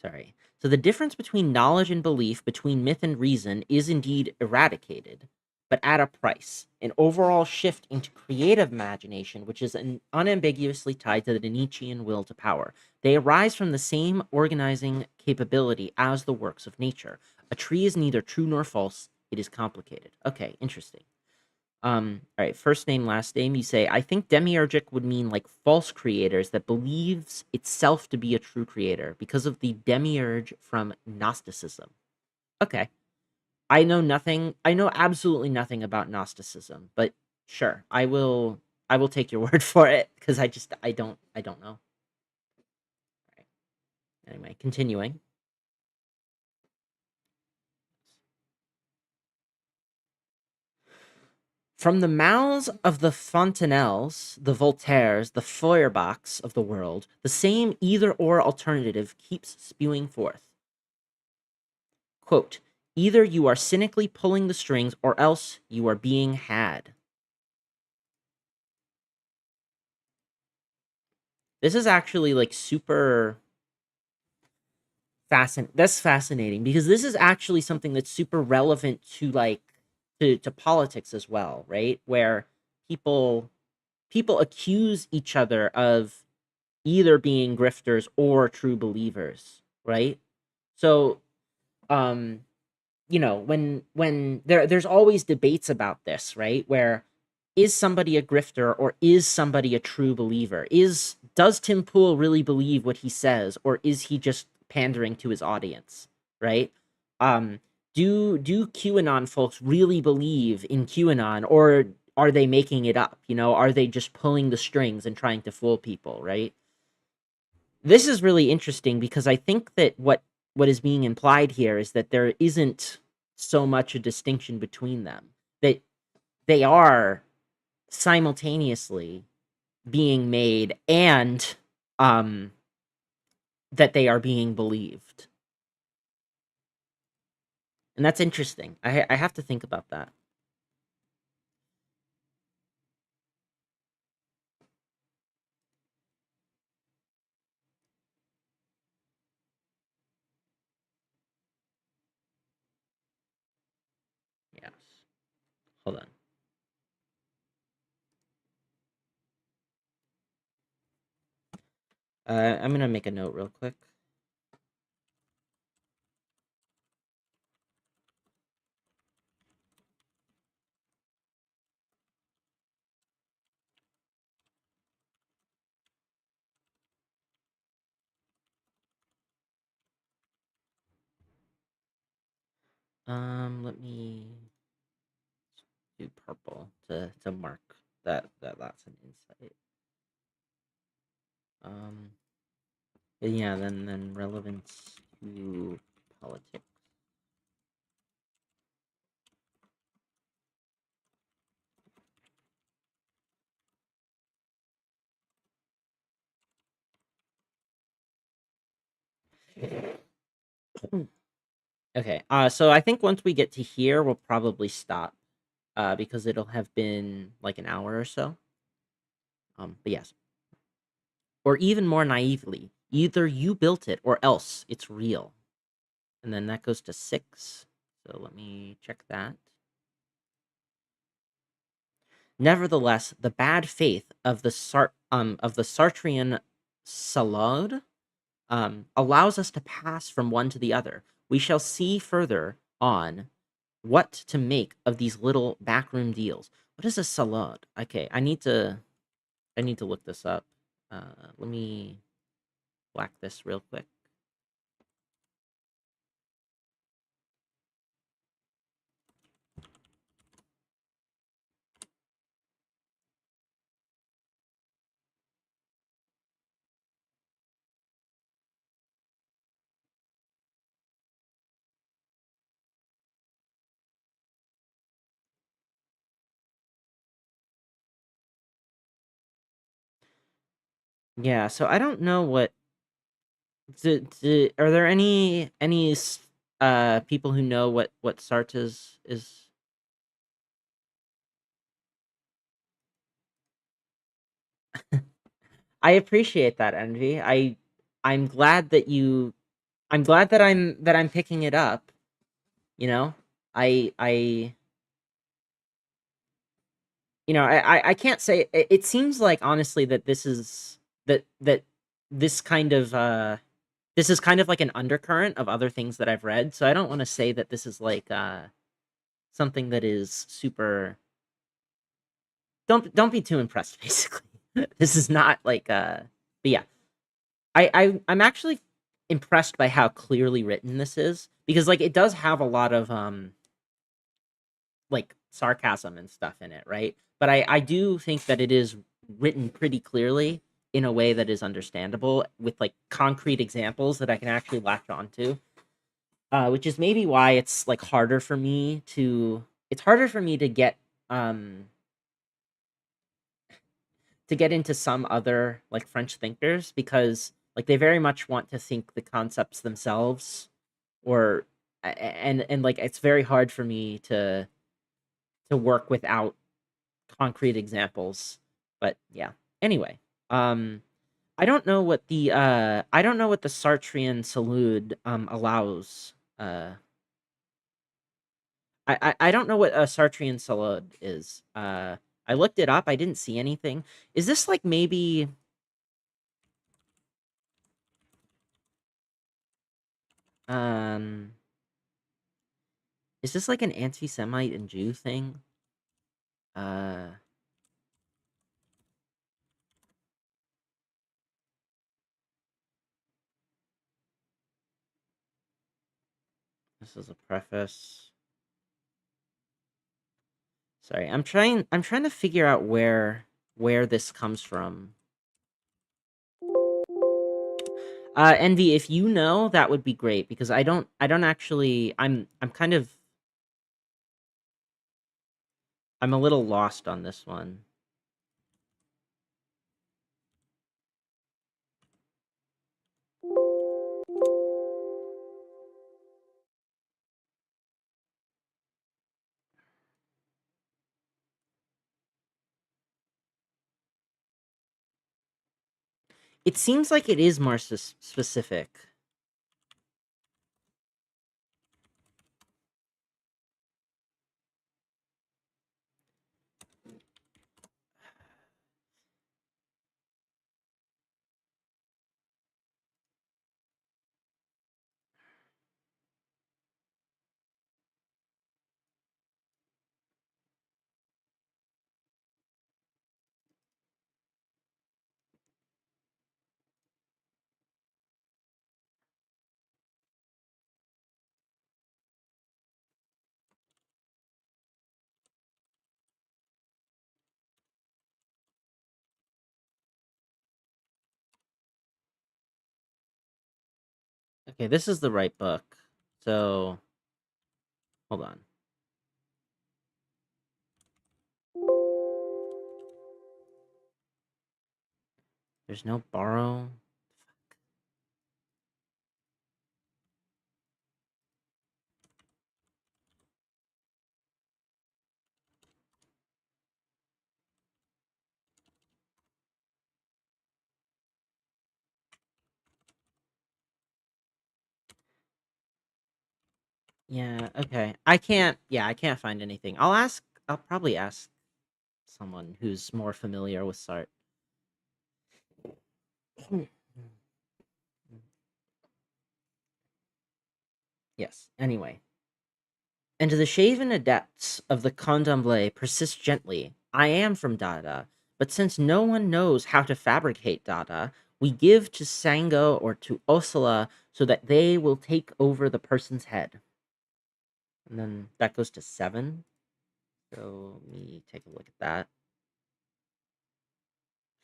Sorry. So the difference between knowledge and belief, between myth and reason, is indeed eradicated, but at a price. An overall shift into creative imagination, which is unambiguously tied to the Nietzschean will to power. They arise from the same organizing capability as the works of nature. A tree is neither true nor false, it is complicated. Okay, interesting. All right, first name, last name. You say, I think demiurgic would mean like false creators that believes itself to be a true creator because of the demiurge from Gnosticism. Okay. I know absolutely nothing about Gnosticism, but sure, I will take your word for it because I don't know. All right. Anyway, continuing. From the mouths of the Fontenelles, the Voltaires, the Feuerbachs of the world, the same either or alternative keeps spewing forth. Quote, either you are cynically pulling the strings or else you are being had. This is actually like super that's fascinating because this is actually something that's super relevant to like to politics as well, right? Where people people accuse each other of either being grifters or true believers, right? So, um, you know, when there's always debates about this, right? Where is somebody a grifter or is somebody a true believer? Does Tim Pool really believe what he says, or is he just pandering to his audience, right? Um, do QAnon folks really believe in QAnon, or are they making it up? You know, are they just pulling the strings and trying to fool people, right? This is really interesting because I think that what is being implied here is that there isn't so much a distinction between them. That they are simultaneously being made and um that they are being believed. And that's interesting. I have to think about that. Yes. Hold on. I'm gonna make a note real quick. Let me do purple to mark that's an insight. Um, yeah, then relevance to politics. Okay. So I think once we get to here, we'll probably stop. Because it'll have been like an hour or so. But yes. Or even more naively, either you built it or else it's real. And then that goes to 6. So let me check that. Nevertheless, the bad faith of the Sartrean Salade allows us to pass from one to the other. We shall see further on what to make of these little backroom deals. What is a salad? Okay, I need to look this up. Let me whack this real quick. Yeah, so I don't know what are there any people who know what Sartre is? I appreciate that, Envy. I'm glad that you I'm glad that I'm picking it up. You know, I I can't say it seems like honestly that that this kind of this is kind of like an undercurrent of other things that I've read. So I don't want to say that this is like something that is super. Don't be too impressed. Basically, this is not like But yeah, I'm actually impressed by how clearly written this is because like it does have a lot of like sarcasm and stuff in it, right? But I do think that it is written pretty clearly in a way that is understandable with like concrete examples that I can actually latch onto. Which is maybe why it's like harder for me to it's harder for me um to get into some other like French thinkers because like they very much want to think the concepts themselves or and like it's very hard for me to work without concrete examples. But yeah. Anyway, um I don't know what the Sartrean Salute allows. I don't know what a Sartrean Salute is. I looked it up. I didn't see anything. Is this like maybe um is this like an anti-Semite and Jew thing? Uh this is a preface. Sorry, I'm trying to figure out where this comes from. Envy, if you know, that would be great because I don't actually I'm kind of I'm a little lost on this one. It seems like it is more specific. Okay, this is the right book. So, hold on. There's no borrow. Yeah, okay. I can't find anything. I'll probably ask someone who's more familiar with Sartre. Yes. Anyway. And the shaven adepts of the Condomble persist gently. I am from Dada, but since no one knows how to fabricate Dada, we give to Sango or to Osala so that they will take over the person's head. And then that goes to 7. So let me take a look at that.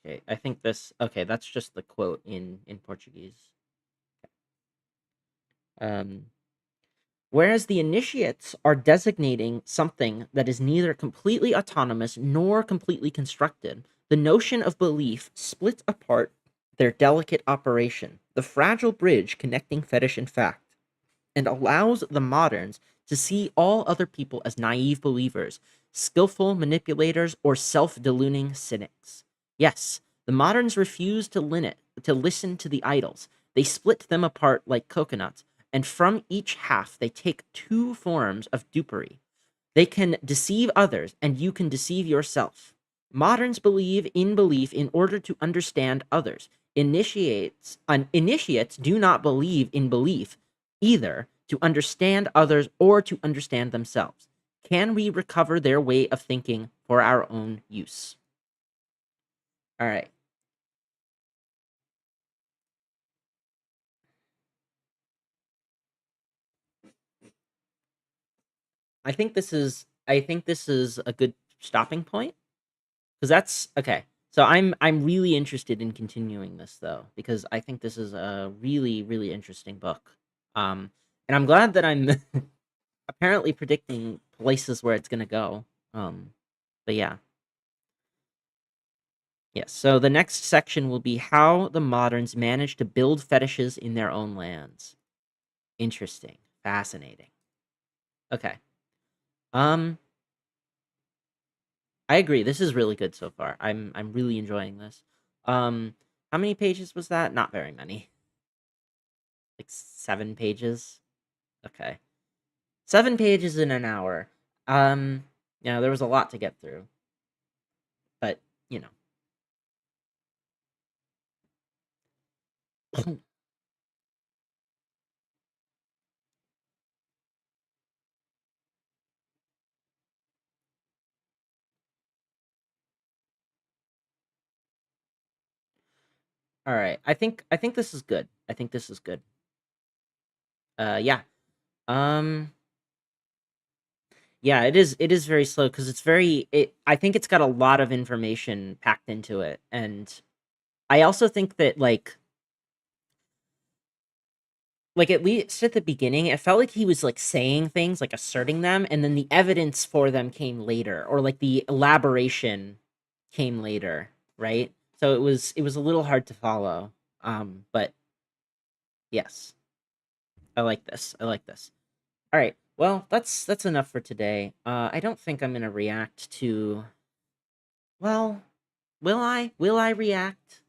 Okay, I think okay, that's just the quote in Portuguese. Um Whereas the initiates are designating something that is neither completely autonomous nor completely constructed, the notion of belief splits apart their delicate operation, the fragile bridge connecting fetish and fact, and allows the moderns to see all other people as naive believers, skillful manipulators, or self deluding cynics. Yes, the moderns refuse to listen to the idols. They split them apart like coconuts, and from each half they take two forms of dupery. They can deceive others, and you can deceive yourself. Moderns believe in belief in order to understand others. Initiates do not believe in belief either to understand others or to understand themselves. Can we recover their way of thinking for our own use? All right. I think this is a good stopping point because that's okay. So I'm really interested in continuing this though because I think this is a really really interesting book. Um, and I'm glad that I'm apparently predicting places where it's gonna go. But yeah, yes. So the next section will be how the moderns managed to build fetishes in their own lands. Interesting, fascinating. Okay. Um, I agree. This is really good so far. I'm really enjoying this. Um, how many pages was that? Not very many. Like 7 pages. Okay. 7 pages in an hour. Um, there was a lot to get through, but you know. All right. I think this is good. I think this is good. Yeah. Um, yeah, it is very slow because I think it's got a lot of information packed into it. And I also think that like at least at the beginning, it felt like he was like saying things, like asserting them, and then the evidence for them came later, or like the elaboration came later, right? So it was a little hard to follow. But yes, I like this. I like this. All right. Well, that's enough for today. I don't think I'm gonna react to. Well, will I? Will I react?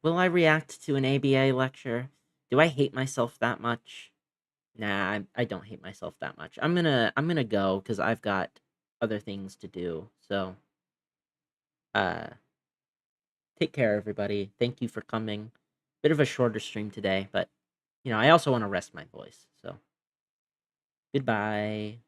Will I react to an ABA lecture? Do I hate myself that much? Nah, I don't hate myself that much. I'm gonna go because I've got other things to do. So, uh, take care, everybody. Thank you for coming. Bit of a shorter stream today, but I also want to rest my voice. So, goodbye.